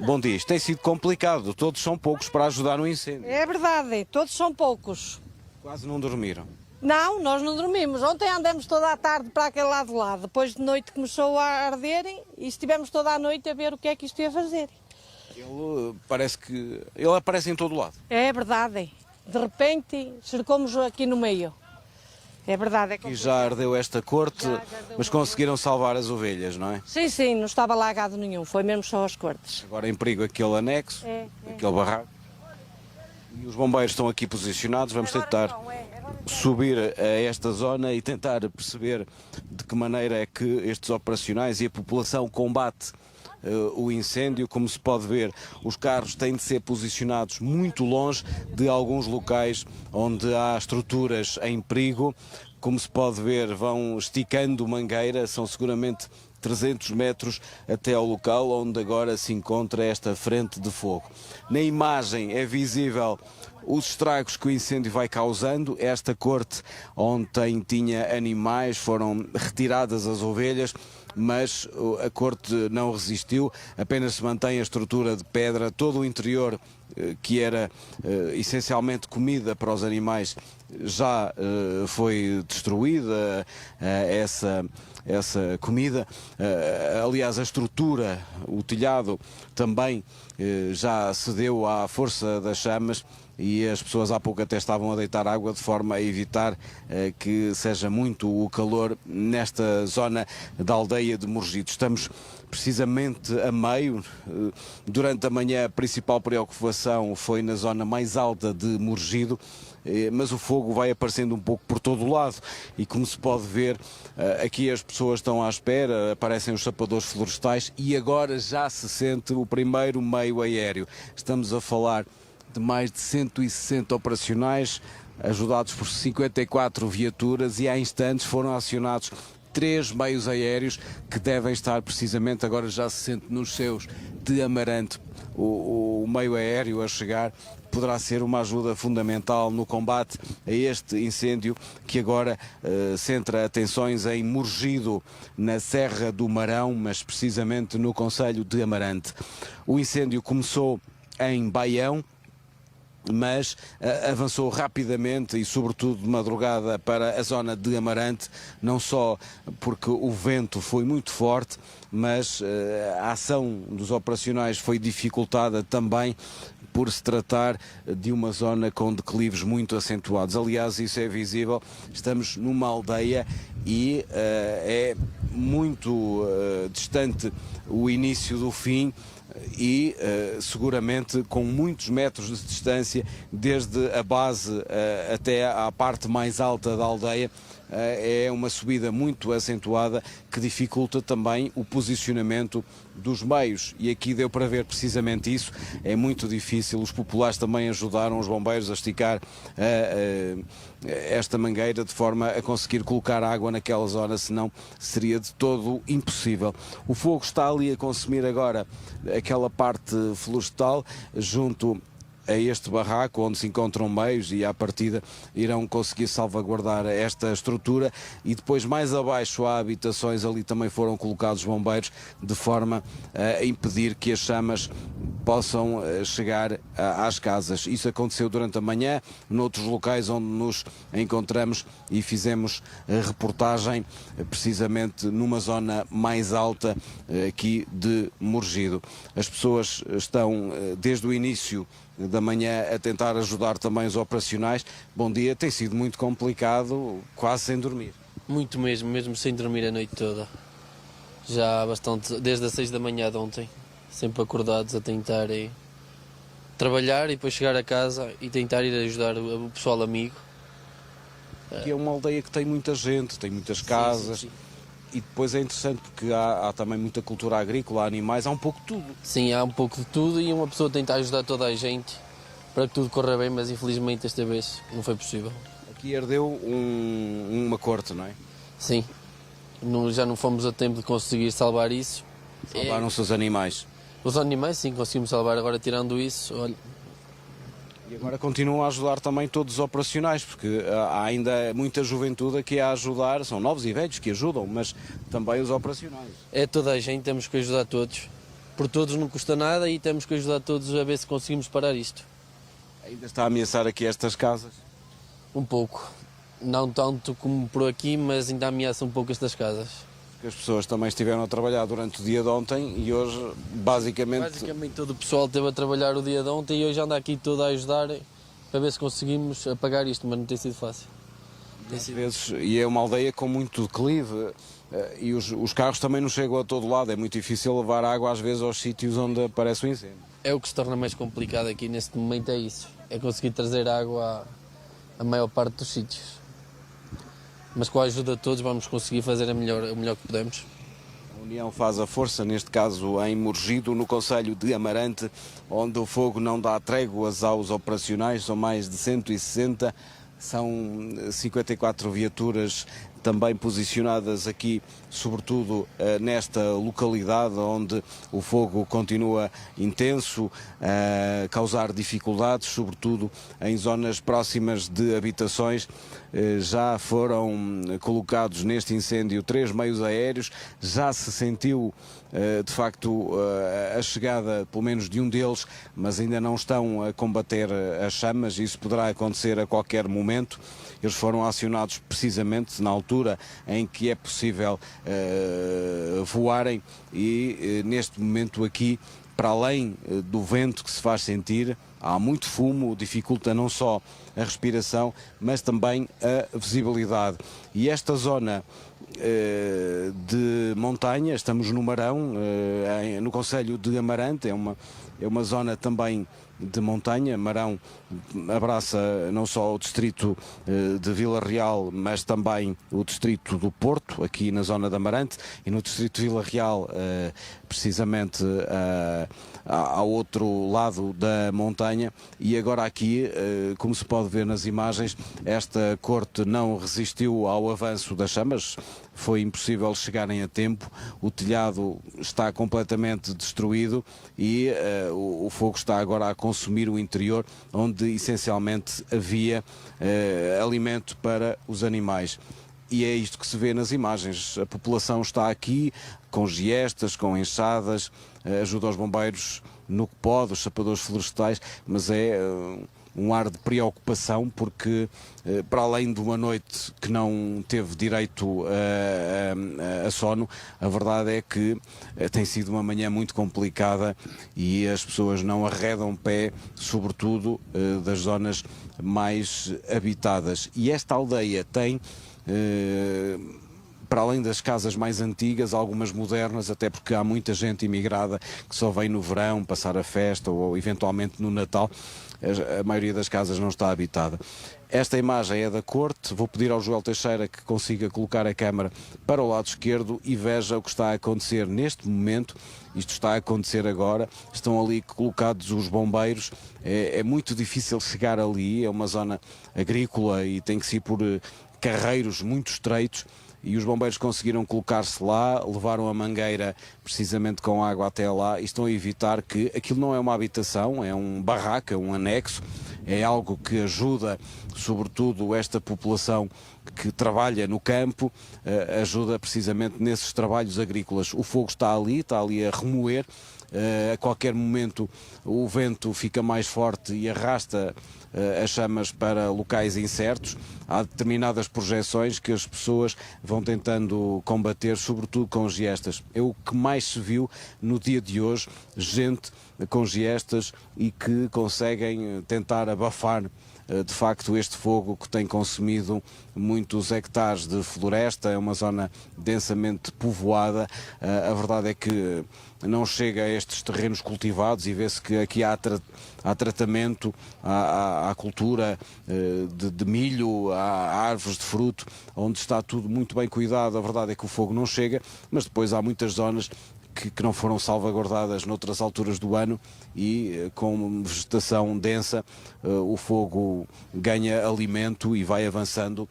Bom dia, isto tem sido complicado, todos são poucos para ajudar no incêndio. É verdade, todos são poucos. Quase não dormiram. Não, nós não dormimos. Ontem andamos toda a tarde para aquele lado lá. Depois de noite começou a arder e estivemos toda a noite a ver o que é que isto ia fazer. Ele aparece em todo lado. É verdade. De repente, cercamos aqui no meio. É verdade. E já ardeu esta corte, mas conseguiram salvar as ovelhas, não é? Sim, sim, não estava lá gado nenhum. Foi mesmo só as cortes. Agora em perigo aquele anexo, aquele barraco. E os bombeiros estão aqui posicionados. Vamos tentar subir a esta zona e tentar perceber de que maneira é que estes operacionais e a população combate o incêndio. Como se pode ver, os carros têm de ser posicionados muito longe de alguns locais onde há estruturas em perigo. Como se pode ver, vão esticando mangueira, são seguramente 300 metros até ao local onde agora se encontra esta frente de fogo. Na imagem é visível os estragos que o incêndio vai causando. Esta corte ontem tinha animais, foram retiradas as ovelhas, mas a corte não resistiu, apenas se mantém a estrutura de pedra. Todo o interior, que era essencialmente comida para os animais, já foi destruída essa comida. Aliás, a estrutura, o telhado também já cedeu à força das chamas e as pessoas há pouco até estavam a deitar água de forma a evitar que seja muito o calor nesta zona da aldeia de Morgido. Estamos precisamente a meio. Durante a manhã a principal preocupação foi na zona mais alta de Morgido, mas o fogo vai aparecendo um pouco por todo o lado e, como se pode ver, aqui as pessoas estão à espera, aparecem os sapadores florestais e agora já se sente o primeiro meio aéreo. Estamos a falar de mais de 160 operacionais, ajudados por 54 viaturas, e há instantes foram acionados 3 meios aéreos que devem estar precisamente, agora já se sente nos seus de Amarante. O meio aéreo a chegar poderá ser uma ajuda fundamental no combate a este incêndio que agora centra atenções em Morgido, na Serra do Marão, mas precisamente no concelho de Amarante. O incêndio começou em Baião, mas avançou rapidamente e sobretudo de madrugada para a zona de Amarante, não só porque o vento foi muito forte, mas a ação dos operacionais foi dificultada também por se tratar de uma zona com declives muito acentuados. Aliás, isso é visível, estamos numa aldeia e é muito distante o início do fim, e seguramente com muitos metros de distância desde a base até à parte mais alta da aldeia. é uma subida muito acentuada que dificulta também o posicionamento dos meios, e aqui deu para ver precisamente isso. É muito difícil, os populares também ajudaram os bombeiros a esticar esta mangueira de forma a conseguir colocar água naquela zona, senão seria de todo impossível. O fogo está ali a consumir agora aquela parte florestal junto a este barraco onde se encontram meios, e à partida irão conseguir salvaguardar esta estrutura, e depois mais abaixo há habitações, ali também foram colocados bombeiros de forma a impedir que as chamas possam chegar às casas. Isso aconteceu durante a manhã, noutros locais onde nos encontramos, e fizemos a reportagem precisamente numa zona mais alta aqui de Morgido. As pessoas estão desde o início da manhã a tentar ajudar também os operacionais. Bom dia, tem sido muito complicado, quase sem dormir. Muito mesmo sem dormir a noite toda. Já há bastante, desde as 6 da manhã de ontem, sempre acordados a tentar trabalhar e depois chegar a casa e tentar ir ajudar o pessoal amigo. Aqui é uma aldeia que tem muita gente, tem muitas casas. Sim. E depois é interessante porque há também muita cultura agrícola, há animais, há um pouco de tudo. Sim, há um pouco de tudo, e uma pessoa tenta ajudar toda a gente para que tudo corra bem, mas infelizmente esta vez não foi possível. Aqui ardeu uma corte, não é? Sim, já não fomos a tempo de conseguir salvar isso. Salvaram-se os animais? Os animais, sim, conseguimos salvar. Agora, tirando isso, olha... E agora continuam a ajudar também todos os operacionais, porque há ainda muita juventude aqui a ajudar, são novos e velhos que ajudam, mas também os operacionais. É toda a gente, temos que ajudar todos. Por todos não custa nada, e temos que ajudar todos a ver se conseguimos parar isto. Ainda está a ameaçar aqui estas casas? Um pouco. Não tanto como por aqui, mas ainda ameaça um pouco estas casas. Porque as pessoas também estiveram a trabalhar durante o dia de ontem e hoje, basicamente... Basicamente todo o pessoal esteve a trabalhar o dia de ontem, e hoje anda aqui todo a ajudar para ver se conseguimos apagar isto, mas não tem sido fácil. E é uma aldeia com muito declive, e os carros também não chegam a todo lado, é muito difícil levar água às vezes aos sítios onde aparece o incêndio. É o que se torna mais complicado aqui neste momento, é isso. É conseguir trazer água à maior parte dos sítios. Mas com a ajuda de todos vamos conseguir fazer o melhor que podemos. A União faz a força, neste caso em Morgido, no concelho de Amarante, onde o fogo não dá tréguas aos operacionais, são mais de 160, são 54 viaturas também posicionadas aqui, sobretudo nesta localidade onde o fogo continua intenso, a causar dificuldades, sobretudo em zonas próximas de habitações. Já foram colocados neste incêndio 3 meios aéreos, já se sentiu de facto a chegada pelo menos de um deles, mas ainda não estão a combater as chamas. Isso poderá acontecer a qualquer momento. Eles foram acionados precisamente na altura em que é possível voarem, e neste momento aqui, para além do vento que se faz sentir, há muito fumo, dificulta não só a respiração, mas também a visibilidade. E esta zona de montanha, estamos no Marão, no concelho de Amarante, é uma zona também de montanha. Marão abraça não só o distrito de Vila Real, mas também o distrito do Porto, aqui na zona de Amarante, e no distrito de Vila Real, precisamente ao outro lado da montanha. E agora aqui, como se pode ver nas imagens, esta corte não resistiu ao avanço das chamas, foi impossível chegarem a tempo, o telhado está completamente destruído e o fogo está agora a consumir o interior, onde essencialmente havia alimento para os animais. E é isto que se vê nas imagens. A população está aqui com giestas, com enxadas, ajuda aos bombeiros no que pode, os sapadores florestais, mas é um ar de preocupação, porque para além de uma noite que não teve direito a sono, a verdade é que tem sido uma manhã muito complicada e as pessoas não arredam pé, sobretudo das zonas mais habitadas. E esta aldeia tem para além das casas mais antigas, algumas modernas, até porque há muita gente imigrada que só vem no verão passar a festa ou eventualmente no Natal. A maioria das casas não está habitada. Esta imagem é da corte. Vou pedir ao Joel Teixeira que consiga colocar a câmara para o lado esquerdo e veja o que está a acontecer neste momento. Isto está a acontecer agora. Estão ali colocados os bombeiros. É muito difícil chegar ali. É uma zona agrícola e tem que se ir por carreiros muito estreitos. E os bombeiros conseguiram colocar-se lá, levaram a mangueira precisamente com água até lá e estão a evitar que aquilo não é uma habitação, é um barraco, é um anexo, é algo que ajuda sobretudo esta população que trabalha no campo, ajuda precisamente nesses trabalhos agrícolas. O fogo está ali a remoer. A qualquer momento o vento fica mais forte e arrasta as chamas para locais incertos. Há determinadas projeções que as pessoas vão tentando combater, sobretudo com giestas. É o que mais se viu no dia de hoje, gente com giestas e que conseguem tentar abafar de facto este fogo que tem consumido muitos hectares de floresta. É uma zona densamente povoada. A verdade é que não chega a estes terrenos cultivados e vê-se que aqui há tratamento, há cultura de milho, há árvores de fruto, onde está tudo muito bem cuidado. A verdade é que o fogo não chega, mas depois há muitas zonas que não foram salvaguardadas noutras alturas do ano e com vegetação densa o fogo ganha alimento e vai avançando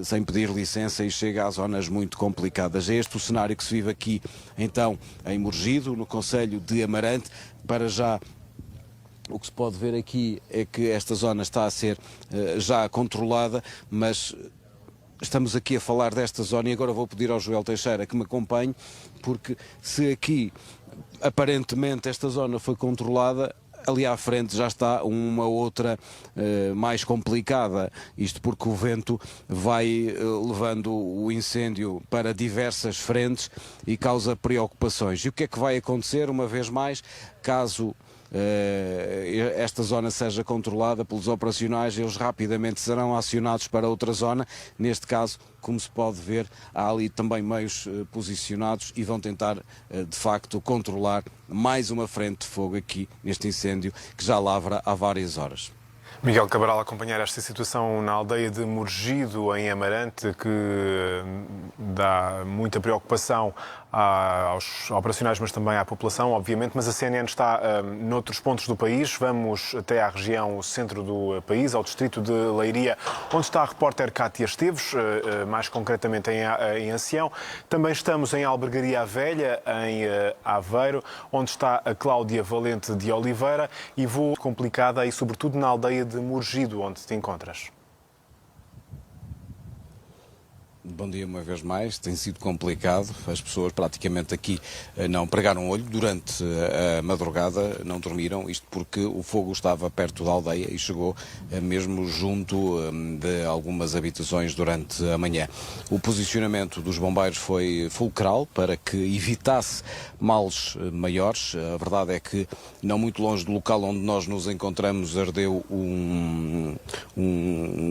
sem pedir licença e chega a zonas muito complicadas. É este o cenário que se vive aqui então em Morgido, no concelho de Amarante. Para já o que se pode ver aqui é que esta zona está a ser já controlada, mas estamos aqui a falar desta zona e agora vou pedir ao Joel Teixeira que me acompanhe, porque se aqui aparentemente esta zona foi controlada, ali à frente já está uma outra mais complicada, isto porque o vento vai levando o incêndio para diversas frentes e causa preocupações. E o que é que vai acontecer uma vez mais, caso esta zona seja controlada pelos operacionais? Eles rapidamente serão acionados para outra zona. Neste caso, como se pode ver, há ali também meios posicionados e vão tentar de facto controlar mais uma frente de fogo aqui neste incêndio que já lavra há várias horas. Miguel Cabral, acompanhar esta situação na aldeia de Morgido, em Amarante, que dá muita preocupação aos operacionais, mas também à população, obviamente. Mas a CNN está noutros pontos do país. Vamos até à região centro do país, ao distrito de Leiria, onde está a repórter Cátia Esteves, mais concretamente em Ancião. Também estamos em Albergaria Velha, em Aveiro, onde está a Cláudia Valente de Oliveira, e vou complicada e sobretudo na aldeia de Morgido, onde te encontras. Bom dia uma vez mais. Tem sido complicado. As pessoas praticamente aqui não pregaram olho durante a madrugada, não dormiram, isto porque o fogo estava perto da aldeia e chegou mesmo junto de algumas habitações durante a manhã. O posicionamento dos bombeiros foi fulcral para que evitasse males maiores. A verdade é que não muito longe do local onde nós nos encontramos ardeu um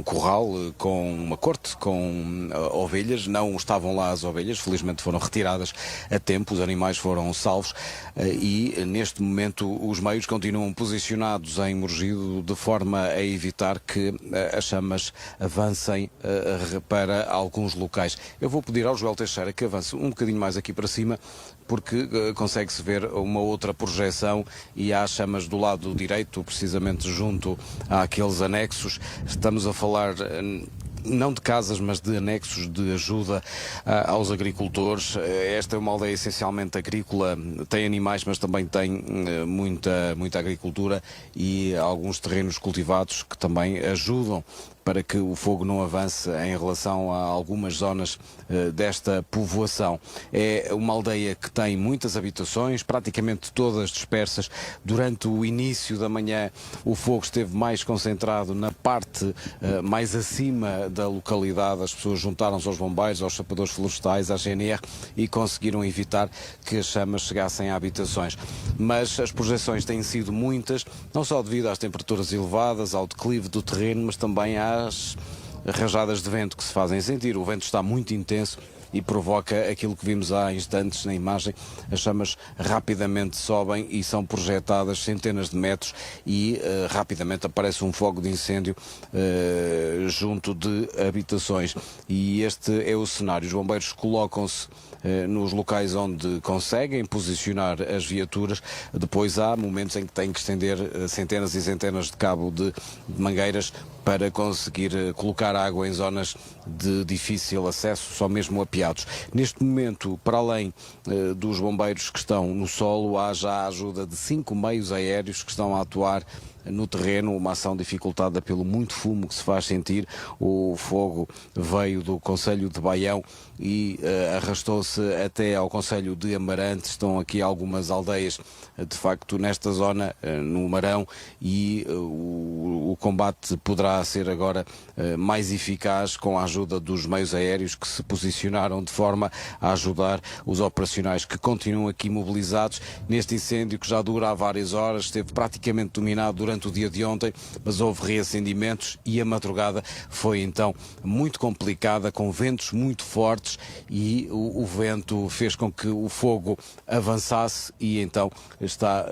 corral com uma corte, com ovelhas. Não estavam lá as ovelhas, felizmente foram retiradas a tempo, os animais foram salvos e neste momento os meios continuam posicionados em Morgido de forma a evitar que as chamas avancem para alguns locais. Eu vou pedir ao Joel Teixeira que avance um bocadinho mais aqui para cima, porque consegue-se ver uma outra projeção e há chamas do lado direito, precisamente junto àqueles anexos. Estamos a falar não de casas, mas de anexos de ajuda aos agricultores. Esta é uma aldeia essencialmente agrícola, tem animais, mas também tem muita agricultura e alguns terrenos cultivados que também ajudam para que o fogo não avance em relação a algumas zonas desta povoação. É uma aldeia que tem muitas habitações, praticamente todas dispersas. Durante o início da manhã o fogo esteve mais concentrado na parte mais acima da localidade. As pessoas juntaram-se aos bombeiros, aos sapadores florestais, à GNR e conseguiram evitar que as chamas chegassem a habitações. Mas as projeções têm sido muitas, não só devido às temperaturas elevadas, ao declive do terreno, mas também às rajadas de vento que se fazem sentir. O vento está muito intenso e provoca aquilo que vimos há instantes na imagem. As chamas rapidamente sobem e são projetadas centenas de metros e rapidamente aparece um fogo de incêndio junto de habitações. E este é o cenário. Os bombeiros colocam-se nos locais onde conseguem posicionar as viaturas. Depois há momentos em que têm que estender centenas e centenas de cabo de mangueiras para conseguir colocar água em zonas de difícil acesso, só mesmo apeados. Neste momento, para além dos bombeiros que estão no solo, há já a ajuda de 5 meios aéreos que estão a atuar no terreno, uma ação dificultada pelo muito fumo que se faz sentir. O fogo veio do concelho de Baião e arrastou-se até ao concelho de Amarante. Estão aqui algumas aldeias, de facto, nesta zona, no Marão, e o combate poderá ser agora mais eficaz com a ajuda dos meios aéreos que se posicionaram de forma a ajudar os operacionais que continuam aqui mobilizados neste incêndio que já dura há várias horas, esteve praticamente dominado durante o dia de ontem, mas houve reacendimentos e a madrugada foi então muito complicada, com ventos muito fortes, e o vento fez com que o fogo avançasse e então está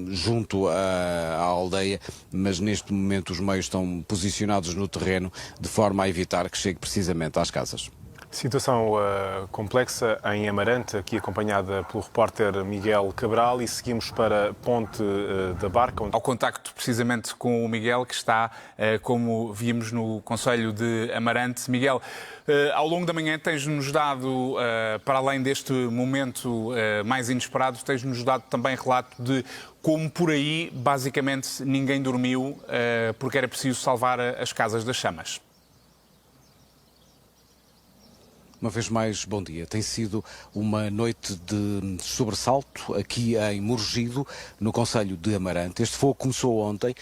junto à aldeia, mas neste momento os meios estão posicionados no terreno de forma a evitar que chegue precisamente às casas. Situação complexa em Amarante, aqui acompanhada pelo repórter Miguel Cabral, e seguimos para Ponte da Barca. Ao contacto precisamente com o Miguel, que está, como vimos, no concelho de Amarante. Miguel, ao longo da manhã tens-nos dado, para além deste momento mais inesperado, tens-nos dado também relato de como por aí basicamente ninguém dormiu porque era preciso salvar as casas das chamas. Uma vez mais, bom dia. Tem sido uma noite de sobressalto aqui em Morgido, no concelho de Amarante. Este fogo começou ontem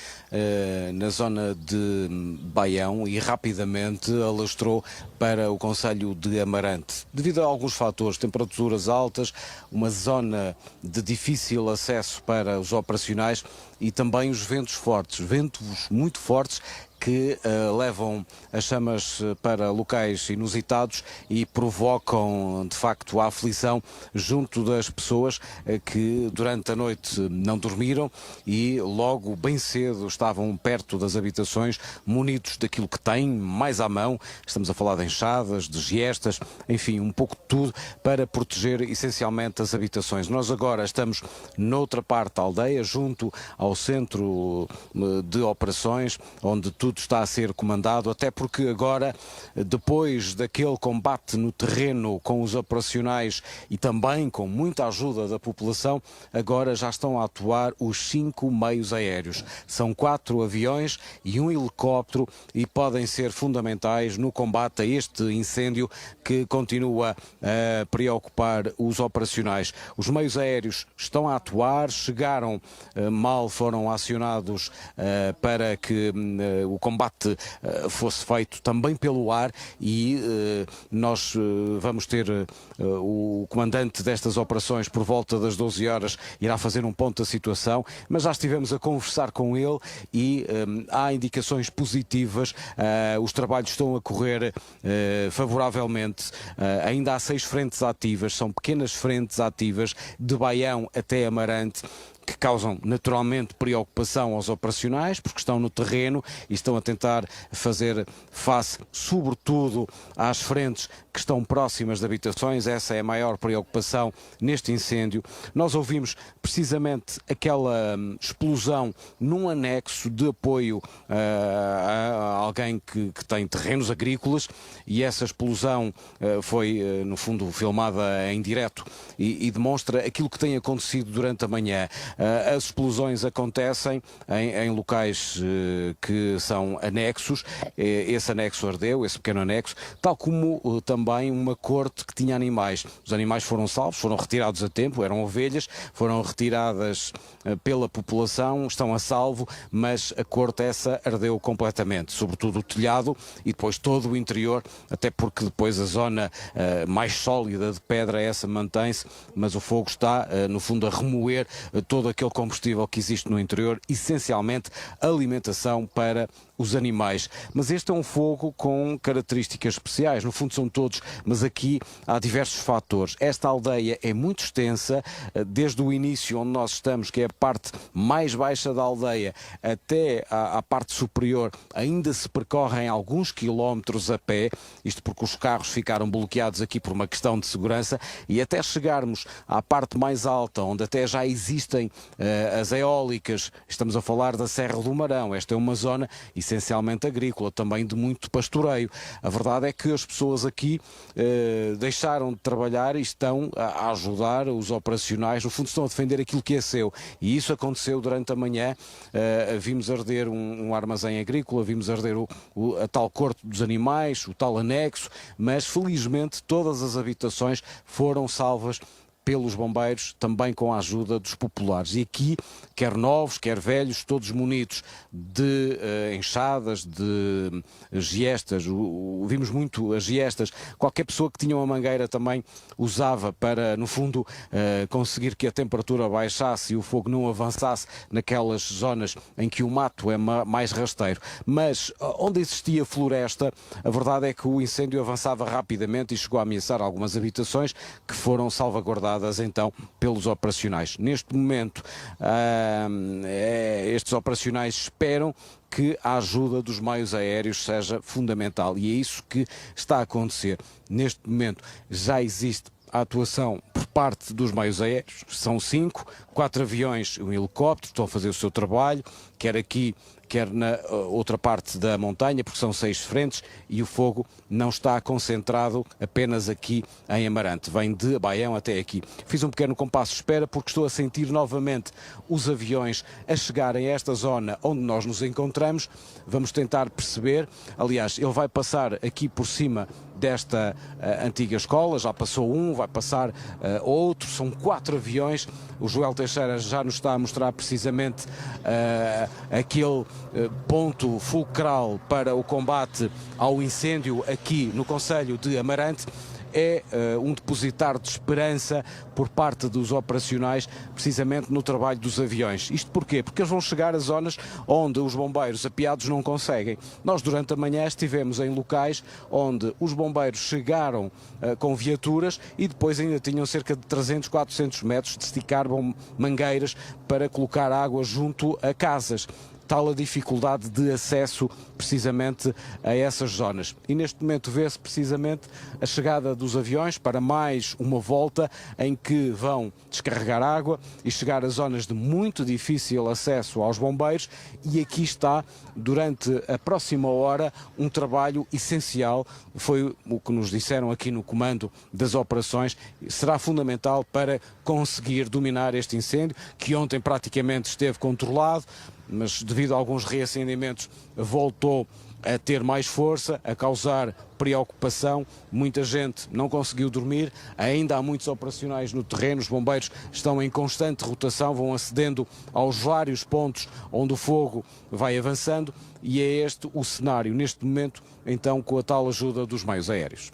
na zona de Baião e rapidamente alastrou para o concelho de Amarante. Devido a alguns fatores, temperaturas altas, uma zona de difícil acesso para os operacionais e também os ventos fortes, ventos muito fortes, que levam as chamas para locais inusitados e provocam, de facto, a aflição junto das pessoas que durante a noite não dormiram e logo bem cedo estavam perto das habitações, munidos daquilo que têm mais à mão. Estamos a falar de enxadas, de giestas, enfim, um pouco de tudo para proteger essencialmente as habitações. Nós agora estamos noutra parte da aldeia, junto ao centro de operações, onde tudo está a ser comandado, até porque agora, depois daquele combate no terreno com os operacionais e também com muita ajuda da população, agora já estão a atuar os 5 meios aéreos. São 4 aviões e um helicóptero e podem ser fundamentais no combate a este incêndio que continua a preocupar os operacionais. Os meios aéreos estão a atuar, chegaram, mal foram acionados para que o combate fosse feito também pelo ar e nós vamos ter o comandante destas operações por volta das 12 horas, irá fazer um ponto da situação, mas já estivemos a conversar com ele e há indicações positivas, os trabalhos estão a correr favoravelmente, ainda há 6 frentes ativas, são pequenas frentes ativas de Baião até Amarante, que causam naturalmente preocupação aos operacionais, porque estão no terreno e estão a tentar fazer face, sobretudo, às frentes que estão próximas de habitações. Essa é a maior preocupação neste incêndio. Nós ouvimos precisamente aquela explosão num anexo de apoio a alguém que tem terrenos agrícolas, e essa explosão foi, no fundo, filmada em direto e demonstra aquilo que tem acontecido durante a manhã. As explosões acontecem em locais que são anexos. Esse anexo ardeu, esse pequeno anexo, tal como também uma corte que tinha animais. Os animais foram salvos, foram retirados a tempo, eram ovelhas, foram retiradas pela população, estão a salvo, mas a corte essa ardeu completamente, sobretudo o telhado e depois todo o interior, até porque depois a zona mais sólida de pedra essa mantém-se, mas o fogo está, no fundo, a remoer todo aquele combustível que existe no interior, essencialmente alimentação para os animais. Mas este é um fogo com características especiais, no fundo são todos, mas aqui há diversos fatores. Esta aldeia é muito extensa, desde o início onde nós estamos, que é a parte mais baixa da aldeia, até à parte superior, ainda se percorrem alguns quilómetros a pé, isto porque os carros ficaram bloqueados aqui por uma questão de segurança, e até chegarmos à parte mais alta, onde até já existem as eólicas, estamos a falar da Serra do Marão. Esta é uma zona essencialmente agrícola, também de muito pastoreio. A verdade é que as pessoas aqui deixaram de trabalhar e estão a ajudar os operacionais, no fundo estão a defender aquilo que é seu, e isso aconteceu durante a manhã. Vimos arder um armazém agrícola, vimos arder a tal corte dos animais, o tal anexo, mas felizmente todas as habitações foram salvas pelos bombeiros, também com a ajuda dos populares. E aqui, quer novos, quer velhos, todos munidos de enxadas, de giestas. Vimos muito as giestas. Qualquer pessoa que tinha uma mangueira também usava para, no fundo, conseguir que a temperatura baixasse e o fogo não avançasse naquelas zonas em que o mato é mais rasteiro. Mas onde existia floresta, a verdade é que o incêndio avançava rapidamente e chegou a ameaçar algumas habitações que foram salvaguardadas então pelos operacionais. Neste momento, estes operacionais esperam que a ajuda dos meios aéreos seja fundamental, e é isso que está a acontecer. Neste momento já existe a atuação por parte dos meios aéreos, são 5, 4 aviões e um helicóptero, estão a fazer o seu trabalho, quer aqui, quer na outra parte da montanha, porque são 6 frentes e o fogo não está concentrado apenas aqui em Amarante, vem de Baião até aqui. Fiz um pequeno compasso de espera porque estou a sentir novamente os aviões a chegarem a esta zona onde nós nos encontramos. Vamos tentar perceber, aliás, ele vai passar aqui por cima desta antiga escola, já passou um, vai passar outro, são 4 aviões. O Joel Teixeira já nos está a mostrar precisamente aquele ponto fulcral para o combate ao incêndio aqui no concelho de Amarante. É um depositar de esperança por parte dos operacionais, precisamente no trabalho dos aviões. Isto porquê? Porque eles vão chegar a zonas onde os bombeiros apiados não conseguem. Nós durante a manhã estivemos em locais onde os bombeiros chegaram com viaturas e depois ainda tinham cerca de 300, 400 metros de esticar mangueiras para colocar água junto a casas. Tal a dificuldade de acesso precisamente a essas zonas. E neste momento vê-se precisamente a chegada dos aviões para mais uma volta em que vão descarregar água e chegar a zonas de muito difícil acesso aos bombeiros, e aqui está, durante a próxima hora, um trabalho essencial, foi o que nos disseram aqui no comando das operações, será fundamental para conseguir dominar este incêndio, que ontem praticamente esteve controlado, mas devido a alguns reacendimentos voltou a ter mais força, a causar preocupação. Muita gente não conseguiu dormir, ainda há muitos operacionais no terreno, os bombeiros estão em constante rotação, vão acedendo aos vários pontos onde o fogo vai avançando, e é este o cenário neste momento, então, com a tal ajuda dos meios aéreos.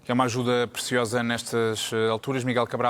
Que é uma ajuda preciosa nestas alturas, Miguel Cabral.